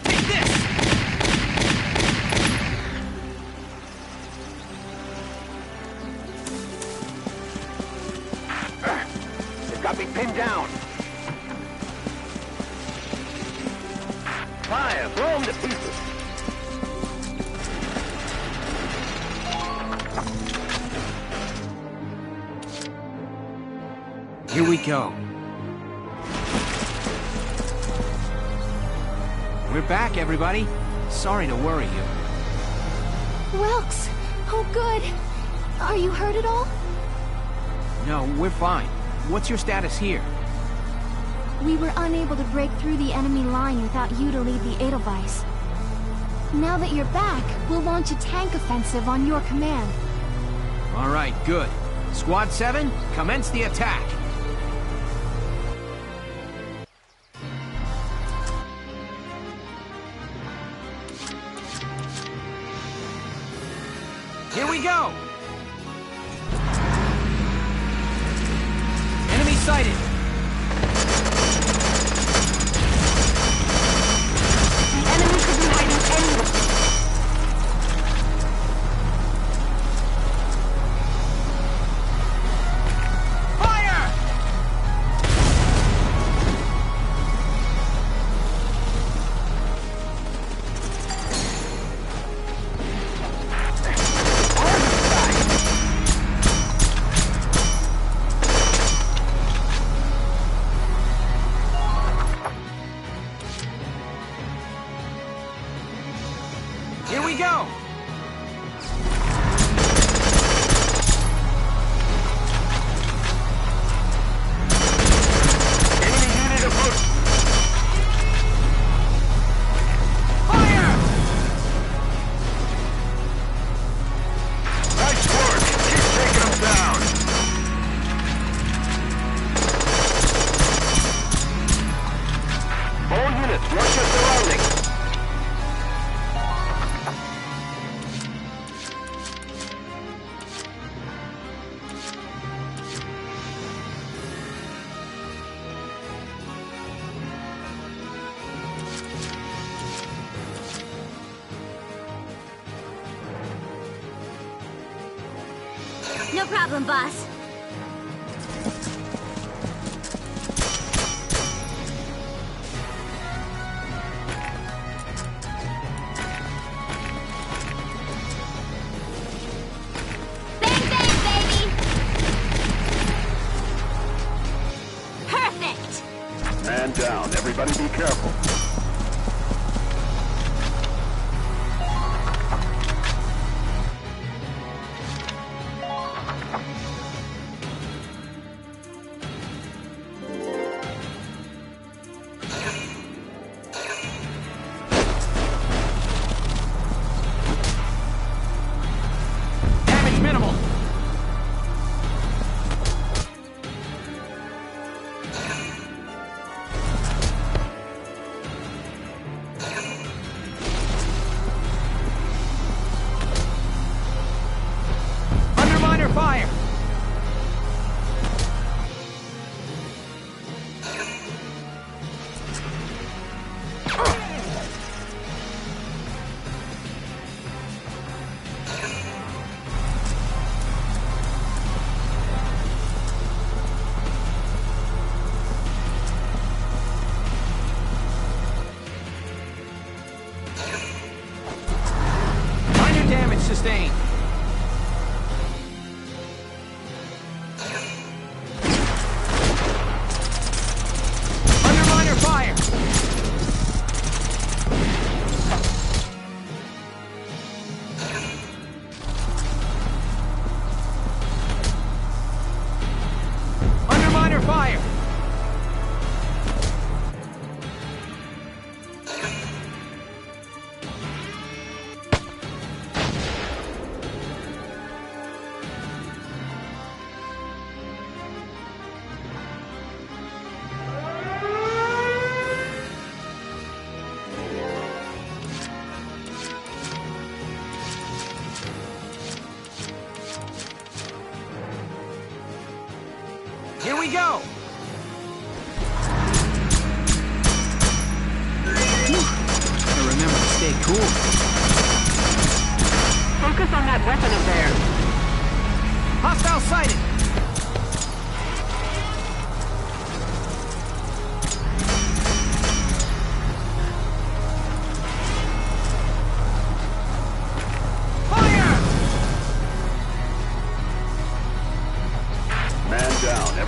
Take this! They've got me pinned down. fire! Blow them to pieces! Here we go. We're back, everybody. Sorry to worry you. Welks! Oh, good. Are you hurt at all? No, we're fine. What's your status here? We were unable to break through the enemy line without you to lead the Edelweiss. Now that you're back, we'll launch a tank offensive on your command. All right, good. Squad 7, commence the attack. Here we go! Enemy sighted! The enemy could be hiding anywhere. Here we go! Enemy unit approaching! Fire! Nice work! Keep taking them down! All units, watch your surroundings! No problem, boss. Bang, bang, baby! Perfect! Man down. Everybody be careful. Damage minimal! Underminer fire! Minor damage sustained. Underminer fire! Underminer fire! Here we go! Gotta remember to stay cool. Focus on that weapon of theirs. Hostile sighted!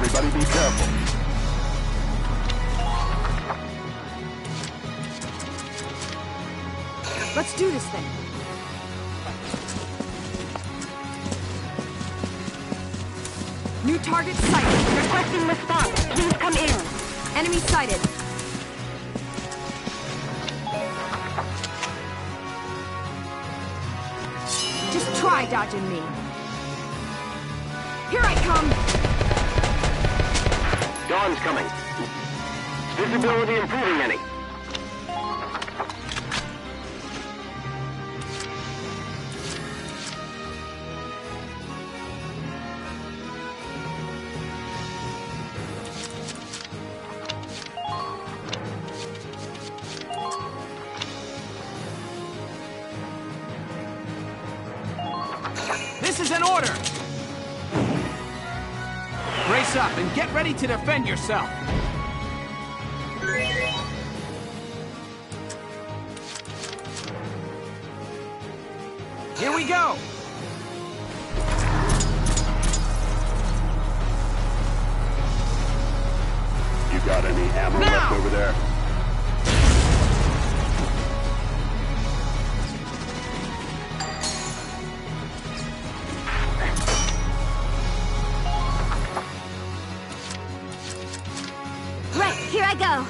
Everybody be careful. Let's do this thing. New target sighted. Requesting response. Please come in. Enemy sighted. Just try dodging me. Here I come! Dawn's coming. Visibility improving any? This is an order! Brace up and get ready to defend yourself! Here we go! You got any ammo left over there? Right, here I go.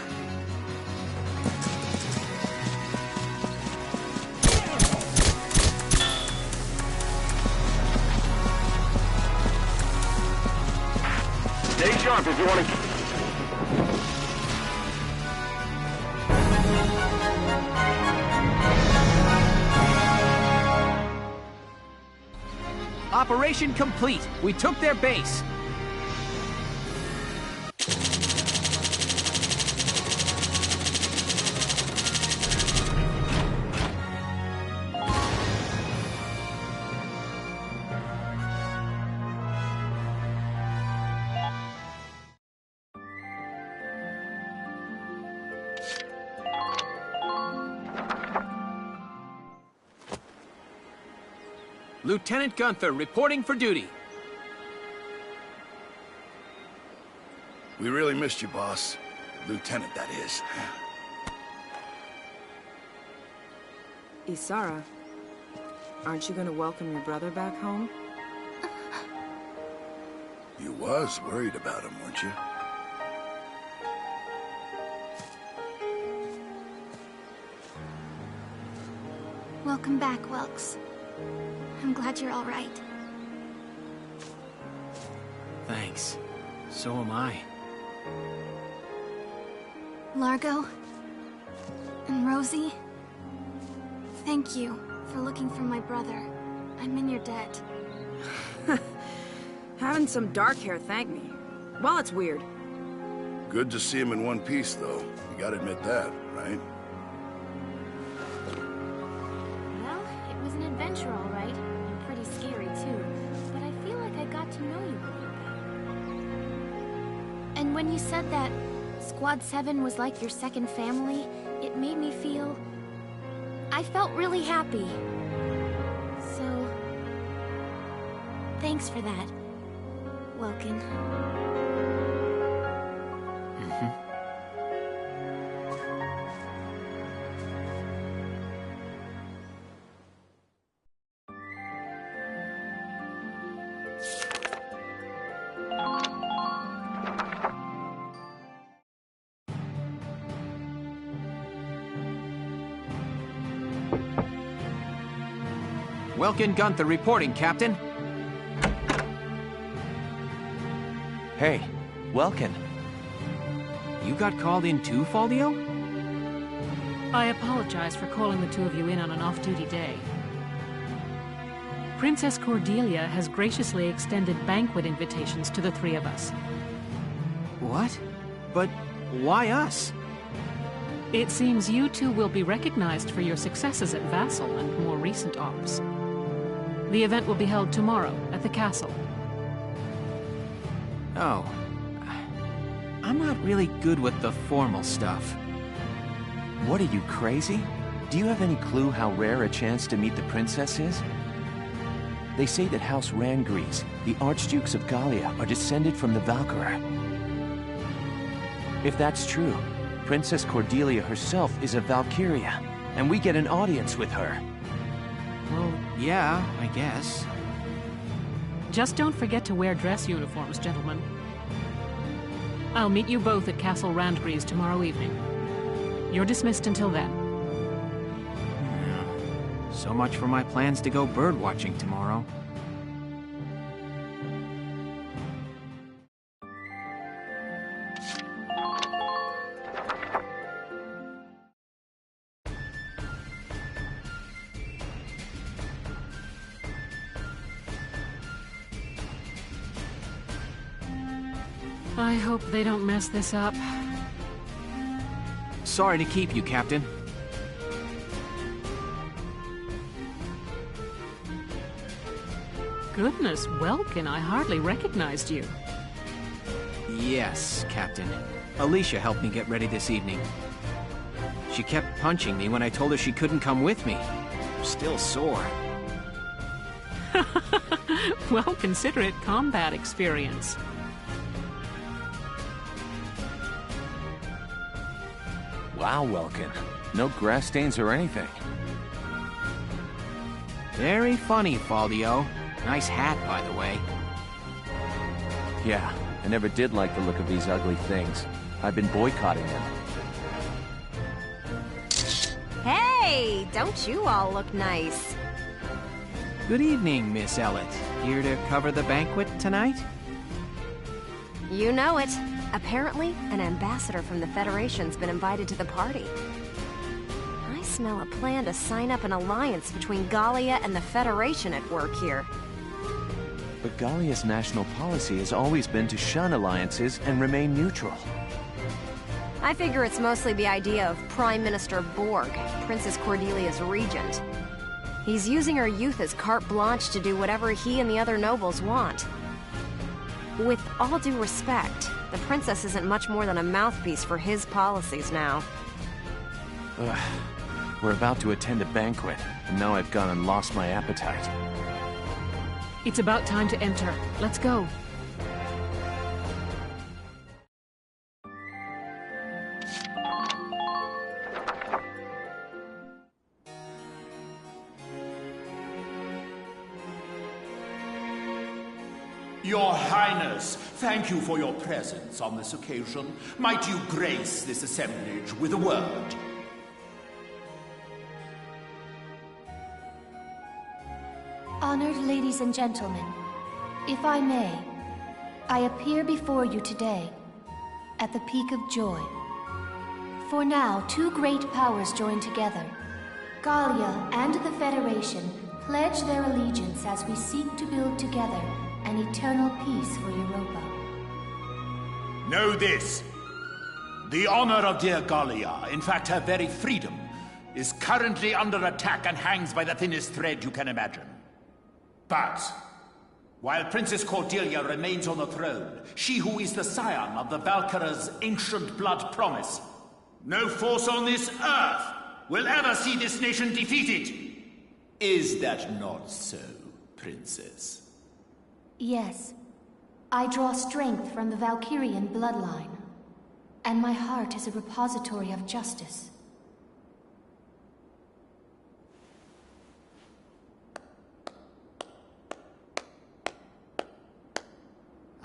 Stay sharp if you want to... Operation complete. We took their base. Lieutenant Gunther reporting for duty. We really missed you, boss. Lieutenant, that is. Isara, aren't you gonna welcome your brother back home? You was worried about him, weren't you? Welcome back, Welks. I'm glad you're all right. Thanks. So am I. Largo and Rosie, thank you for looking for my brother. I'm in your debt. Having some dark hair thank me. Well, it's weird. Good to see him in one piece, though. You gotta admit that, right? Well, it was an adventure, all right. And pretty scary, too. But I feel like I got to know you a little bit. And when you said that Squad 7 was like your second family, it made me feel... I felt really happy. So... thanks for that, Welkin. Welkin Gunther reporting, Captain. Hey, Welkin. You got called in too, Faldio? I apologize for calling the two of you in on an off-duty day. Princess Cordelia has graciously extended banquet invitations to the three of us. What? But why us? It seems you two will be recognized for your successes at Vassal and more recent ops. The event will be held tomorrow at the castle. Oh. I'm not really good with the formal stuff. What are you, crazy? Do you have any clue how rare a chance to meet the princess is? They say that House Rangries the Archdukes of Gallia are descended from the Valkyria. If that's true, Princess Cordelia herself is a Valkyria, and we get an audience with her. Well, yeah, I guess. Just don't forget to wear dress uniforms, gentlemen. I'll meet you both at Castle Randgries tomorrow evening. You're dismissed until then. So much for my plans to go birdwatching tomorrow. I hope they don't mess this up. Sorry to keep you, Captain. Goodness, Welkin, I hardly recognized you. Yes, Captain. Alicia helped me get ready this evening. She kept punching me when I told her she couldn't come with me. I'm still sore. Well, consider it combat experience. Wow, Welkin. No grass stains or anything. Very funny, Faldio. Nice hat, by the way. Yeah, I never did like the look of these ugly things. I've been boycotting them. Hey, don't you all look nice? Good evening, Miss Ellett. Here to cover the banquet tonight? You know it. Apparently, an ambassador from the Federation's been invited to the party. I smell a plan to sign up an alliance between Gallia and the Federation at work here. But Gallia's national policy has always been to shun alliances and remain neutral. I figure it's mostly the idea of Prime Minister Borg, Princess Cordelia's regent. He's using her youth as carte blanche to do whatever he and the other nobles want. With all due respect, the princess isn't much more than a mouthpiece for his policies now. Ugh. We're about to attend a banquet, and now I've gone and lost my appetite. It's about time to enter. Let's go. Your Highness, thank you for your presence on this occasion. Might you grace this assemblage with a word? Honored ladies and gentlemen, if I may, I appear before you today at the peak of joy. For now, two great powers join together. Gallia and the Federation pledge their allegiance as we seek to build together an eternal peace for Europa. Know this. The honor of dear Gallia, in fact her very freedom, is currently under attack and hangs by the thinnest thread you can imagine. But, while Princess Cordelia remains on the throne, she who is the scion of the Valkyria's ancient blood promise, no force on this earth will ever see this nation defeated. Is that not so, Princess? Yes. I draw strength from the Valkyrian bloodline, and my heart is a repository of justice.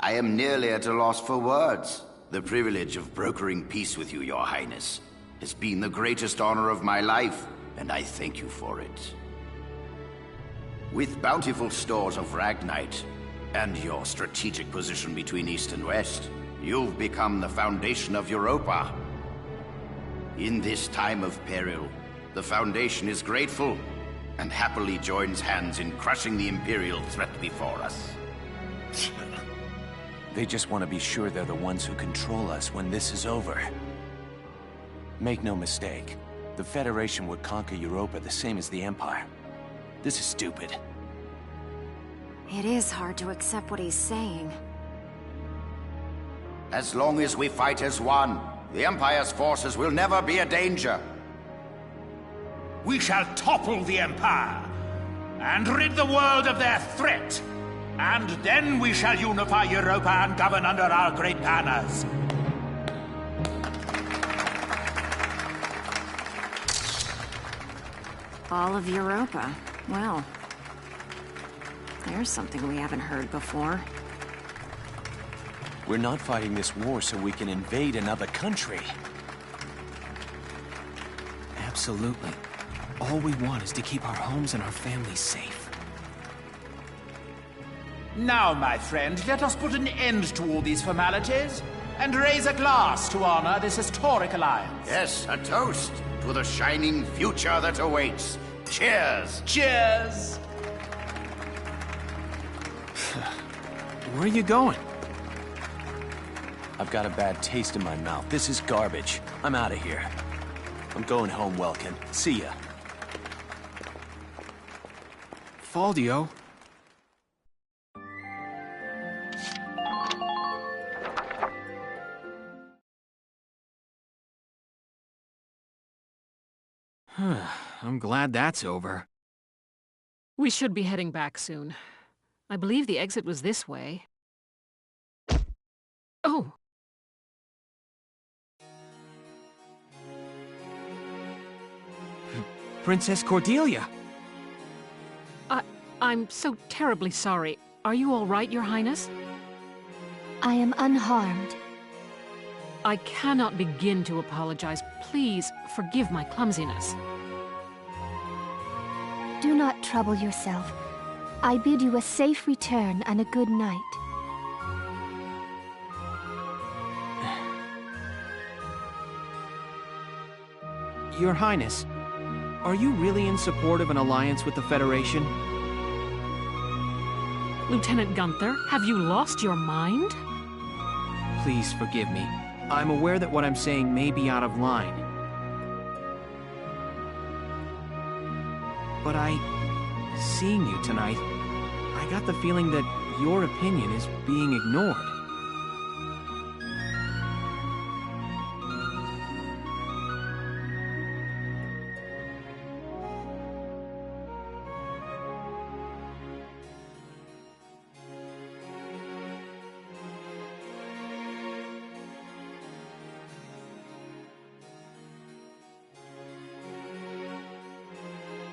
I am nearly at a loss for words. The privilege of brokering peace with you, Your Highness, has been the greatest honor of my life, and I thank you for it. With bountiful stores of Ragnite, and your strategic position between East and West, you've become the foundation of Europa. In this time of peril, the Foundation is grateful, and happily joins hands in crushing the Imperial threat before us. They just want to be sure they're the ones who control us when this is over. Make no mistake, the Federation would conquer Europa the same as the Empire. This is stupid. It is hard to accept what he's saying. As long as we fight as one, the Empire's forces will never be a danger. We shall topple the Empire, and rid the world of their threat. And then we shall unify Europa and govern under our great banners. All of Europa. Well, there's something we haven't heard before. We're not fighting this war so we can invade another country. Absolutely. All we want is to keep our homes and our families safe. Now, my friend, let us put an end to all these formalities and raise a glass to honor this historic alliance. Yes, a toast to the shining future that awaits. Cheers! Cheers! Where are you going? I've got a bad taste in my mouth. This is garbage. I'm out of here. I'm going home, Welkin. See ya. Valdio? I'm glad that's over. We should be heading back soon. I believe the exit was this way. Oh! Princess Cordelia! I'm so terribly sorry. Are you all right, Your Highness? I am unharmed. I cannot begin to apologize. Please, forgive my clumsiness. Do not trouble yourself. I bid you a safe return and a good night. Your Highness, are you really in support of an alliance with the Federation? Lieutenant Gunther, have you lost your mind? Please forgive me. I'm aware that what I'm saying may be out of line. But seeing you tonight, I got the feeling that your opinion is being ignored.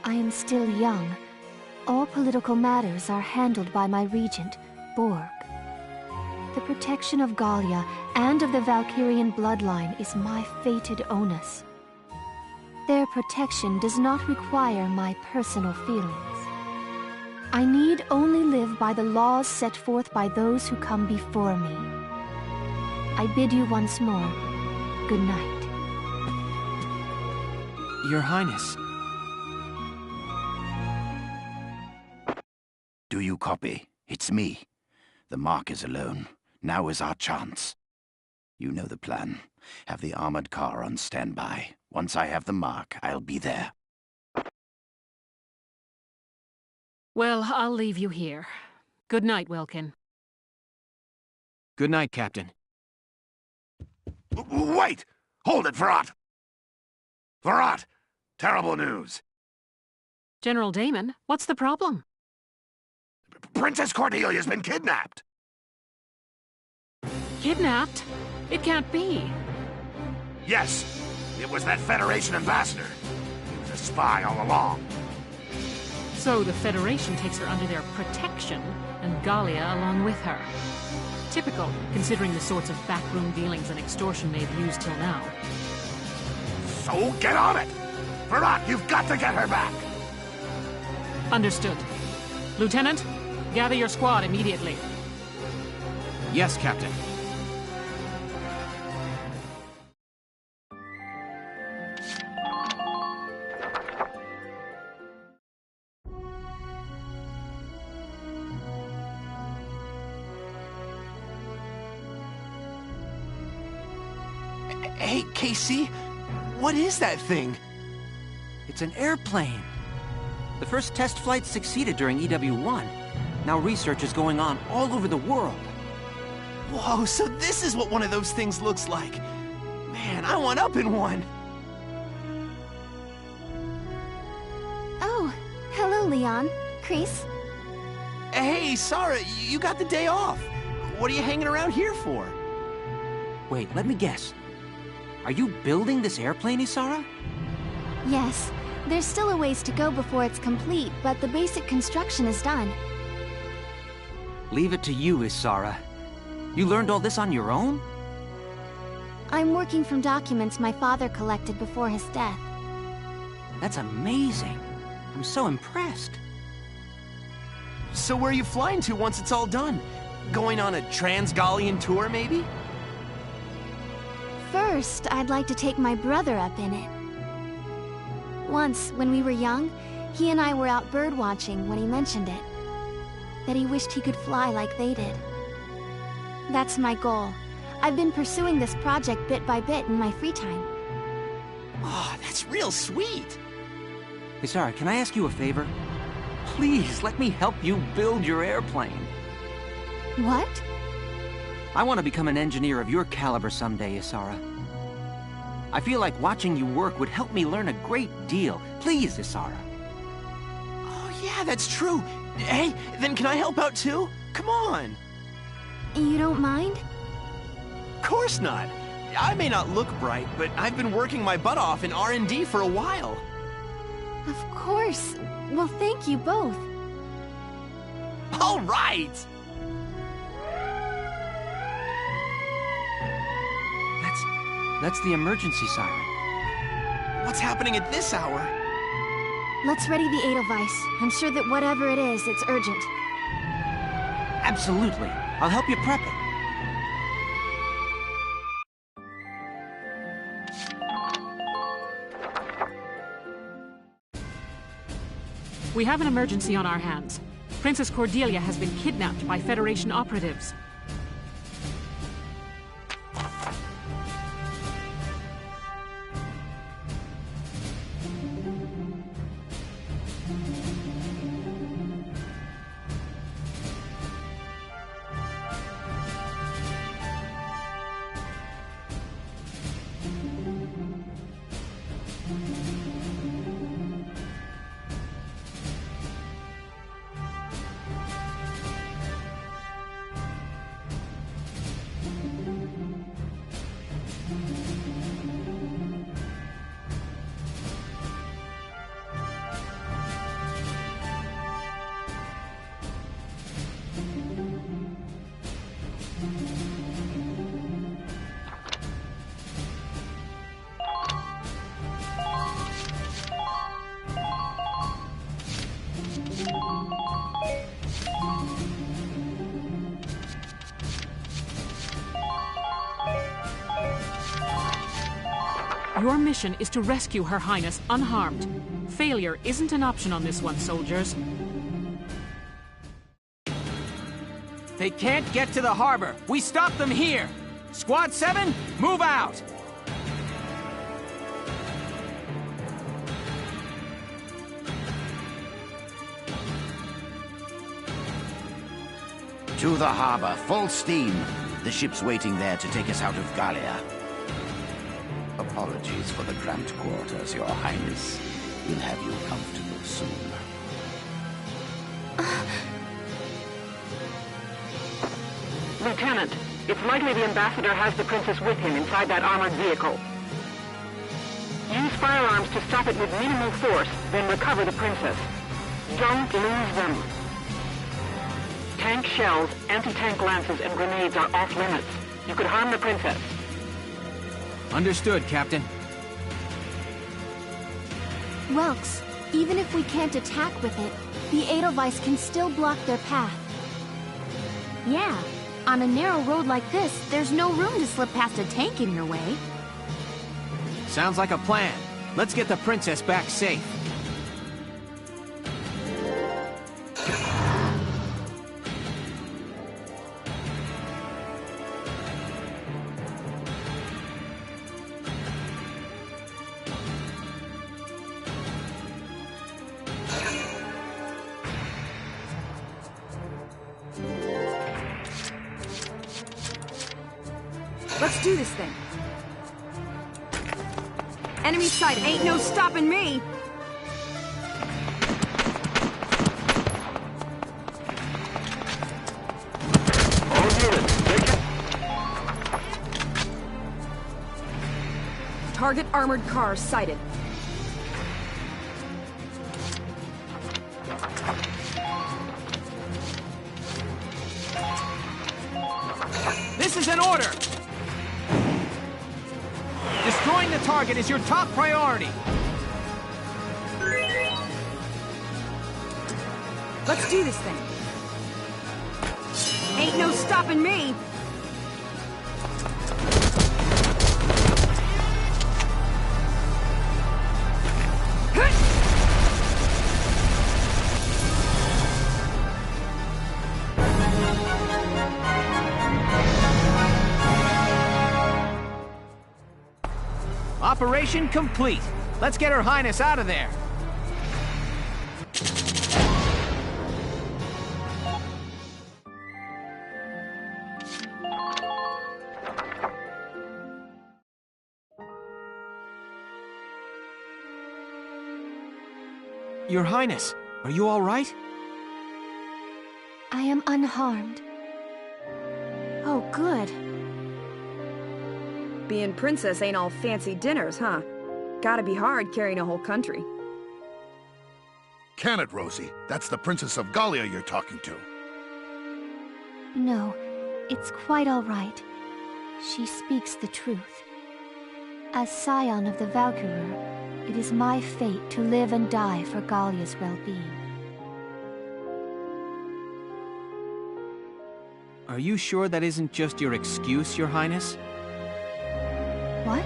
I am still young. All political matters are handled by my regent, Borg. The protection of Gallia and of the Valkyrian bloodline is my fated onus. Their protection does not require my personal feelings. I need only live by the laws set forth by those who come before me. I bid you once more, good night. Your Highness. Do you copy? It's me. The Mark is alone. Now is our chance. You know the plan. Have the armored car on standby. Once I have the Mark, I'll be there. Well, I'll leave you here. Good night, Welkin. Good night, Captain. Wait! Hold it, Varrot! Varrot! Terrible news. General Damon, what's the problem? Princess Cordelia's been kidnapped! Kidnapped? It can't be. Yes, it was that Federation ambassador. He was a spy all along. So the Federation takes her under their protection, and Gallia along with her. Typical, considering the sorts of backroom dealings and extortion they've used till now. So get on it! Varrot, you've got to get her back! Understood. Lieutenant, gather your squad immediately. Yes, Captain. Hey, Casey, what is that thing? It's an airplane. The first test flight succeeded during EW1. Now research is going on all over the world. Whoa, so this is what one of those things looks like. Man, I want up in one. Oh, hello, Leon. Chris. Hey, Sarah, you got the day off. What are you hanging around here for? Wait, let me guess. Are you building this airplane, Isara? Yes. There's still a ways to go before it's complete, but the basic construction is done. Leave it to you, Isara. You learned all this on your own? I'm working from documents my father collected before his death. That's amazing. I'm so impressed. So where are you flying to once it's all done? Going on a Trans-Gallian tour, maybe? First, I'd like to take my brother up in it. Once, when we were young, he and I were out birdwatching when he mentioned it. That he wished he could fly like they did. That's my goal. I've been pursuing this project bit by bit in my free time. Oh, that's real sweet. Isara, can I ask you a favor? Please, let me help you build your airplane. What? I want to become an engineer of your caliber someday, Isara. I feel like watching you work would help me learn a great deal. Please, Isara. Oh, yeah, that's true. Hey, then can I help out too? Come on. You don't mind? Of course not. I may not look bright, but I've been working my butt off in R&D for a while. Of course. Well, thank you both. All right! That's the emergency siren. What's happening at this hour? Let's ready the Edelweiss. I'm sure that whatever it is, it's urgent. Absolutely. I'll help you prep it. We have an emergency on our hands. Princess Cordelia has been kidnapped by Federation operatives. Your mission is to rescue Her Highness unharmed. Failure isn't an option on this one, soldiers. They can't get to the harbor. We stop them here. Squad 7, move out! To the harbor, full steam. The ship's waiting there to take us out of Gallia. Apologies for the cramped quarters, Your Highness. We'll have you comfortable soon. Lieutenant, it's likely the Ambassador has the Princess with him inside that armored vehicle. Use firearms to stop it with minimal force, then recover the Princess. Don't lose them. Tank shells, anti-tank lances, and grenades are off limits. You could harm the Princess. Understood, Captain. Welks, even if we can't attack with it, the Edelweiss can still block their path. Yeah, on a narrow road like this, there's no room to slip past a tank in your way. Sounds like a plan. Let's get the Princess back safe. Let's do this thing. Enemy sighted. Ain't no stopping me. units. They can... Target armored cars sighted. This is an order! Destroying the target is your top priority! Let's do this thing. Ain't no stopping me! Operation complete. Let's get Her Highness out of there. Your Highness, are you all right? I am unharmed. Oh, good. Being princess ain't all fancy dinners, huh? Gotta be hard carrying a whole country. Can it, Rosie? That's the Princess of Gallia you're talking to. No, it's quite all right. She speaks the truth. As scion of the Valkyria, it is my fate to live and die for Gallia's well-being. Are you sure that isn't just your excuse, Your Highness? What?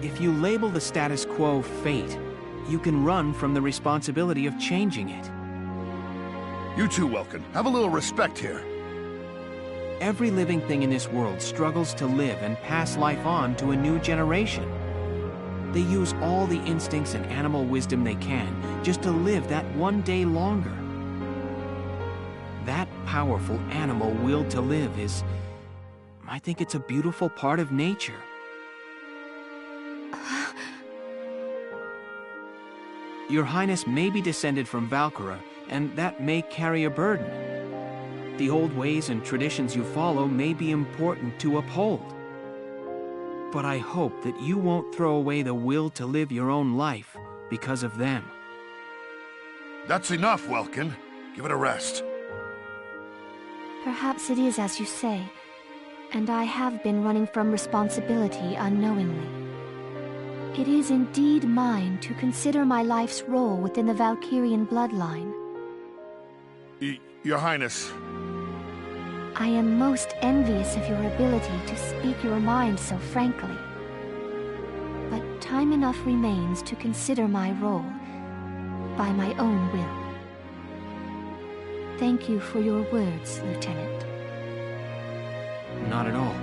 If you label the status quo fate, you can run from the responsibility of changing it. You too, Welkin. Have a little respect here. Every living thing in this world struggles to live and pass life on to a new generation. They use all the instincts and animal wisdom they can just to live that one day longer. That powerful animal will to live is... I think it's a beautiful part of nature. Your Highness may be descended from Valkyria, and that may carry a burden. The old ways and traditions you follow may be important to uphold. But I hope that you won't throw away the will to live your own life because of them. That's enough, Welkin. Give it a rest. Perhaps it is as you say, and I have been running from responsibility unknowingly. It is indeed mine to consider my life's role within the Valkyrian bloodline. Your Highness. I am most envious of your ability to speak your mind so frankly. But time enough remains to consider my role by my own will. Thank you for your words, Lieutenant. Not at all.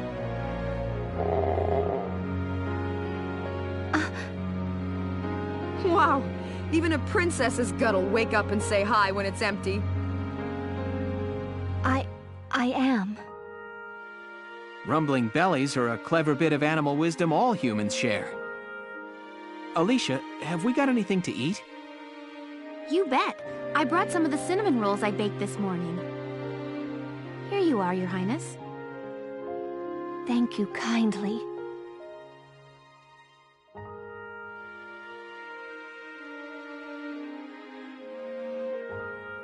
Wow! Even a princess's gut'll wake up and say hi when it's empty. I am. Rumbling bellies are a clever bit of animal wisdom all humans share. Alicia, have we got anything to eat? You bet. I brought some of the cinnamon rolls I baked this morning. Here you are, Your Highness. Thank you kindly.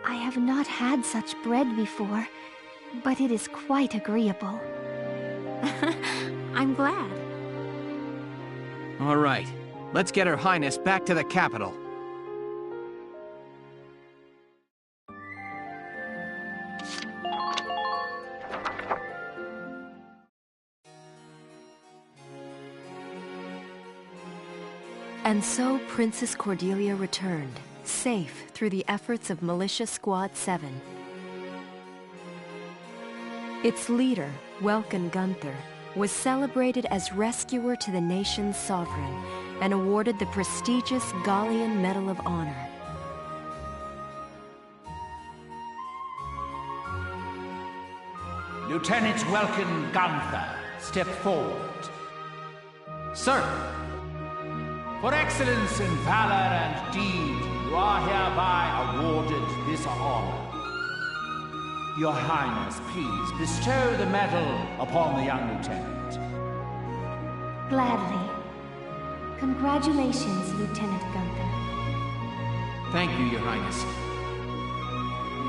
I have not had such bread before, but it is quite agreeable. I'm glad. All right, let's get Her Highness back to the capital. And so Princess Cordelia returned, safe through the efforts of Militia Squad 7. Its leader, Welkin Gunther, was celebrated as rescuer to the nation's sovereign and awarded the prestigious Gallian Medal of Honor. Lieutenant Welkin Gunther, step forward. Sir! For excellence in valor and deed, you are hereby awarded this honor. Your Highness, please bestow the medal upon the young lieutenant. Gladly. Congratulations, Lieutenant Gunther. Thank you, Your Highness.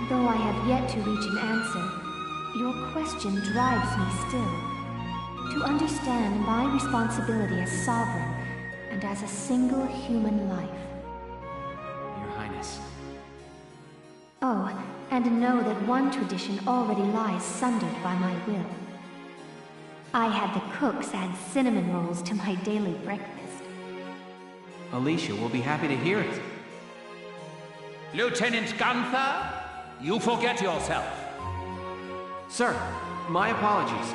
Though I have yet to reach an answer, your question drives me still. To understand my responsibility as sovereign and as a single human life. Your Highness. Oh, and know that one tradition already lies sundered by my will. I had the cooks add cinnamon rolls to my daily breakfast. Alicia will be happy to hear it. Lieutenant Gunther, you forget yourself. Sir, my apologies.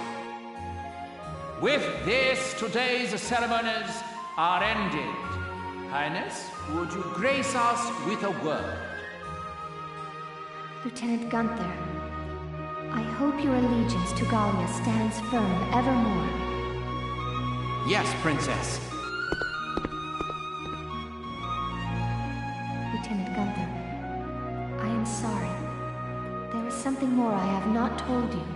With this, today's ceremonies are ended. Highness, would you grace us with a word? Lieutenant Gunther, I hope your allegiance to Gallia stands firm evermore. Yes, Princess. Lieutenant Gunther, I am sorry. There is something more I have not told you.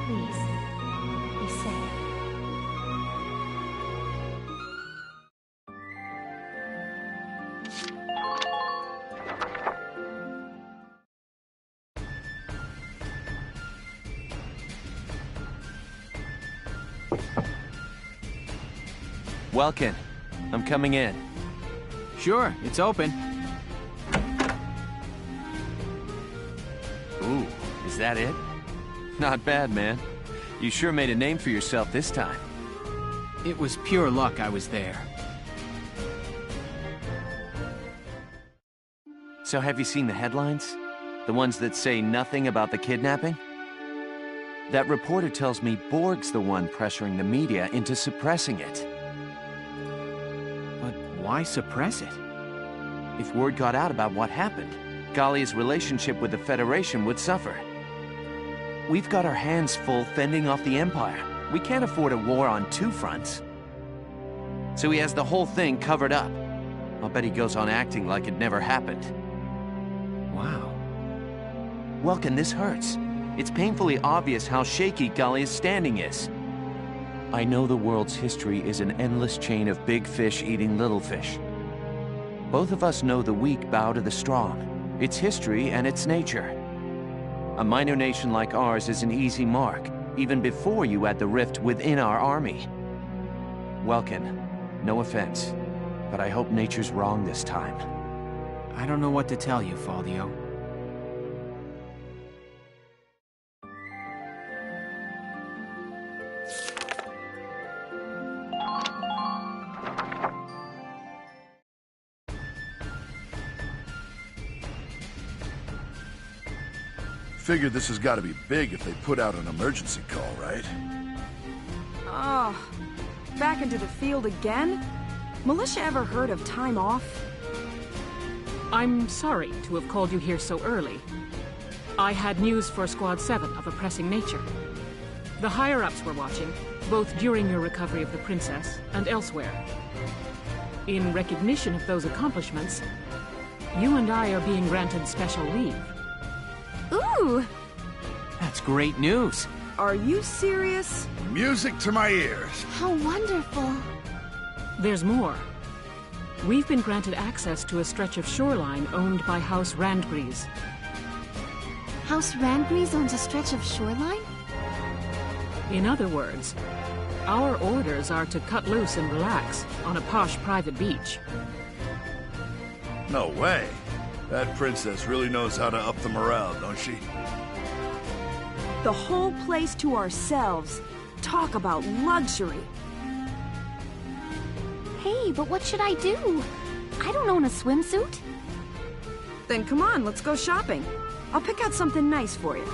Please, be safe. Welkin, I'm coming in. Sure, it's open. Ooh, is that it? Not bad, man. You sure made a name for yourself this time. It was pure luck I was there. So have you seen the headlines? The ones that say nothing about the kidnapping? That reporter tells me Borg's the one pressuring the media into suppressing it. But why suppress it? If word got out about what happened, Gallia's relationship with the Federation would suffer. We've got our hands full fending off the Empire. We can't afford a war on two fronts. So he has the whole thing covered up. I'll bet he goes on acting like it never happened. Wow. Welkin, this hurts. It's painfully obvious how shaky Gallia's standing is. I know the world's history is an endless chain of big fish eating little fish. Both of us know the weak bow to the strong. It's history and it's nature. A minor nation like ours is an easy mark, even before you add the rift within our army. Welkin, no offense, but I hope nature's wrong this time. I don't know what to tell you, Faldio. Figure this has got to be big if they put out an emergency call, right? Oh, back into the field again? Militia ever heard of time off? I'm sorry to have called you here so early. I had news for Squad 7 of a pressing nature. The higher-ups were watching, both during your recovery of the Princess and elsewhere. In recognition of those accomplishments, you and I are being granted special leave. Ooh! That's great news. Are you serious? Music to my ears. How wonderful. There's more. We've been granted access to a stretch of shoreline owned by House Randgries. House Randgries owns a stretch of shoreline? In other words, our orders are to cut loose and relax on a posh private beach. No way. That princess really knows how to up the morale, don't she? The whole place to ourselves. Talk about luxury. Hey, but what should I do? I don't own a swimsuit. Then come on, let's go shopping. I'll pick out something nice for you.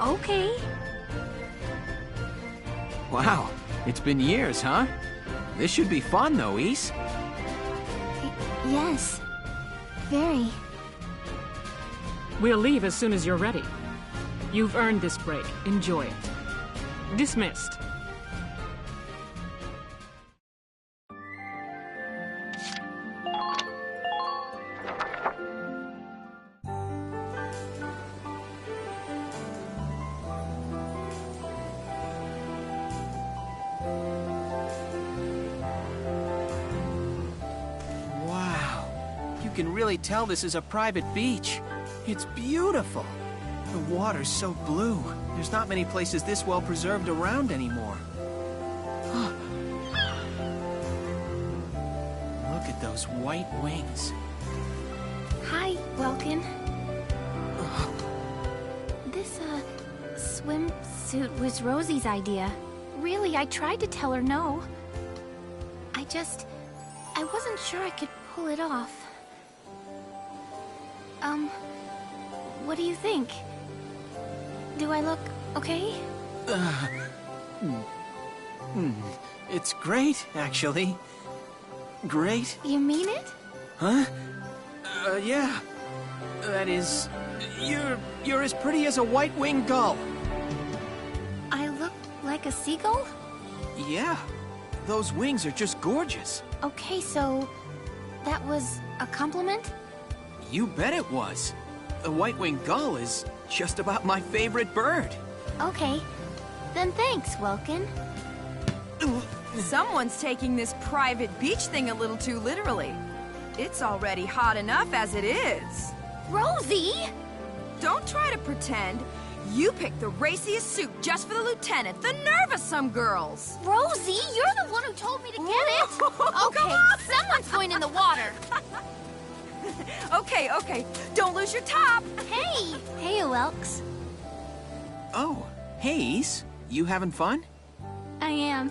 Okay. Wow, it's been years, huh? This should be fun, though, Ys. Yes. Very. We'll leave as soon as you're ready. You've earned this break. Enjoy it. Dismissed. can really tell this is a private beach. It's beautiful. The water's so blue. There's not many places this well preserved around anymore. Look at those white wings. Hi, Welkin. This, swimsuit was Rosie's idea. Really, I tried to tell her no. I wasn't sure I could pull it off. What do you think? Do I look okay? It's great, actually. Great. You mean it? Huh? Yeah. That is... You're as pretty as a white-winged gull. I look like a seagull? Yeah. Those wings are just gorgeous. Okay, so... that was a compliment? You bet it was. The white-winged gull is just about my favorite bird. Okay. Then thanks, Welkin. Someone's taking this private beach thing a little too literally. It's already hot enough as it is. Rosie! Don't try to pretend. You picked the raciest suit just for the lieutenant. The nerve of some girls. Rosie, you're the one who told me to get it. Okay, someone's going in the water. Okay. Don't lose your top. Hey! Hey, Welks. Oh, hey, Ace. You having fun? I am.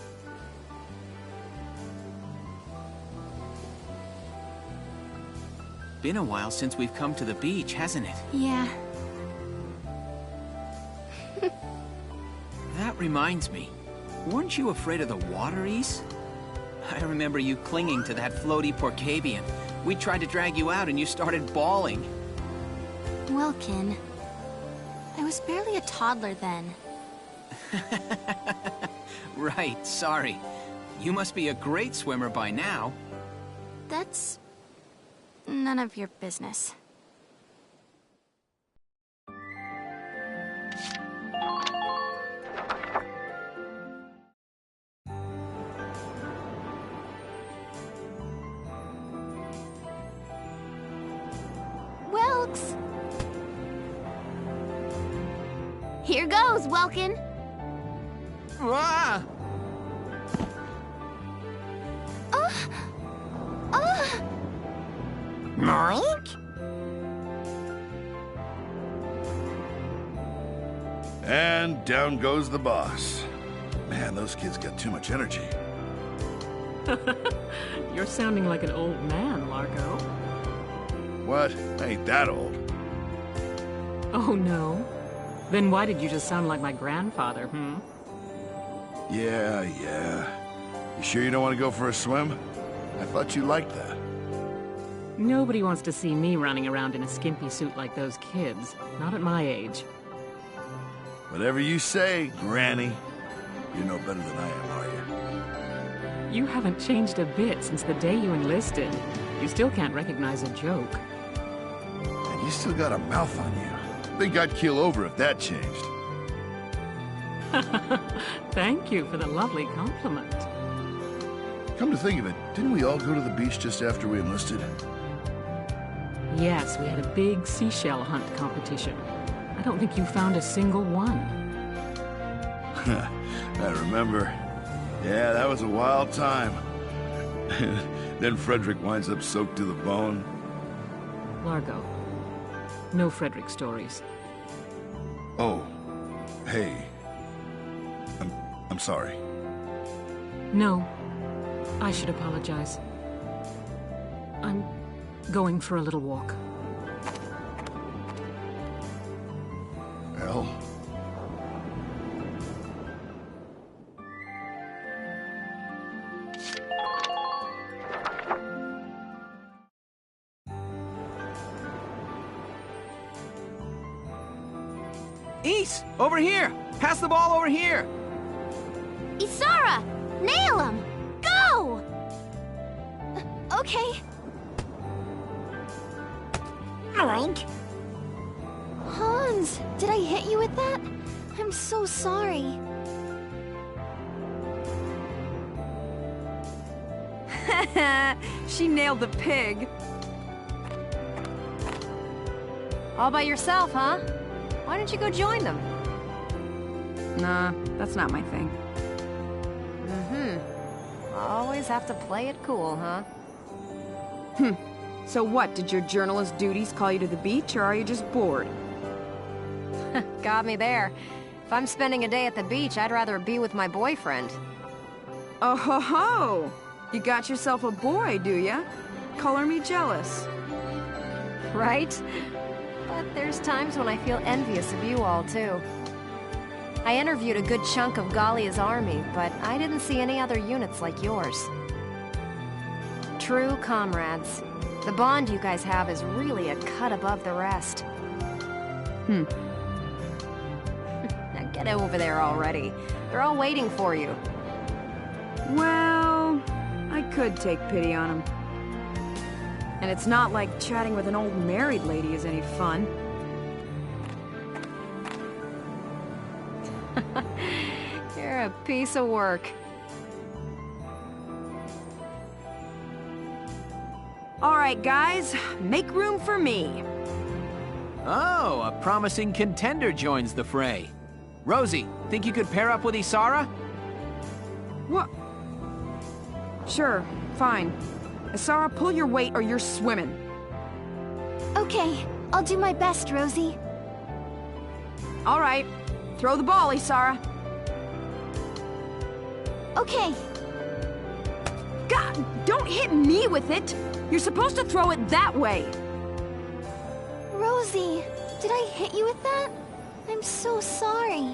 Been a while since we've come to the beach, hasn't it? Yeah. That reminds me. Weren't you afraid of the water, Ace? I remember you clinging to that floaty Porcavian. We tried to drag you out and you started bawling. Welkin, I was barely a toddler then. Right, sorry. You must be a great swimmer by now. That's... none of your business. Welks! Here goes, Welkin! Ah! Mike? And down goes the boss. Man, those kids got too much energy. You're sounding like an old man, Largo. What? I ain't that old. Oh, no? Then why did you just sound like my grandfather, Yeah. You sure you don't want to go for a swim? I thought you liked that. Nobody wants to see me running around in a skimpy suit like those kids. Not at my age. Whatever you say, Granny. You're no better than I am, are you? You haven't changed a bit since the day you enlisted. You still can't recognize a joke. And you still got a mouth on you. Think I'd keel over if that changed. Thank you for the lovely compliment. Come to think of it, didn't we all go to the beach just after we enlisted? Yes, we had a big seashell hunt competition. I don't think you found a single one. I remember. Yeah, that was a wild time. Then Frederick winds up soaked to the bone. Largo. No Frederick stories. Oh. Hey. I'm sorry. No. I should apologize. I'm going for a little walk. Well... Ace, over here! Pass the ball over here! Isara! Nail him! Go! Okay. Oink. Hans, did I hit you with that? I'm so sorry. She nailed the pig. All by yourself, huh? Why don't you go join them? Nah, that's not my thing. Always have to play it cool, huh? So what, did your journalist duties call you to the beach, or are you just bored? Got me there. If I'm spending a day at the beach, I'd rather be with my boyfriend. Oh ho ho! You got yourself a boy, do ya? Color me jealous. Right? But there's times when I feel envious of you all, too. I interviewed a good chunk of Gallia's army, but I didn't see any other units like yours. True comrades. The bond you guys have is really a cut above the rest. Now get over there already. They're all waiting for you. Well, I could take pity on him. And it's not like chatting with an old married lady is any fun. You're a piece of work. All right, guys, make room for me. Oh, a promising contender joins the fray. Rosie, think you could pair up with Isara? What? Sure, fine. Isara, pull your weight or you're swimming. Okay, I'll do my best, Rosie. All right, throw the ball, Isara. Okay. God, don't hit me with it! You're supposed to throw it that way! Rosie, did I hit you with that? I'm so sorry.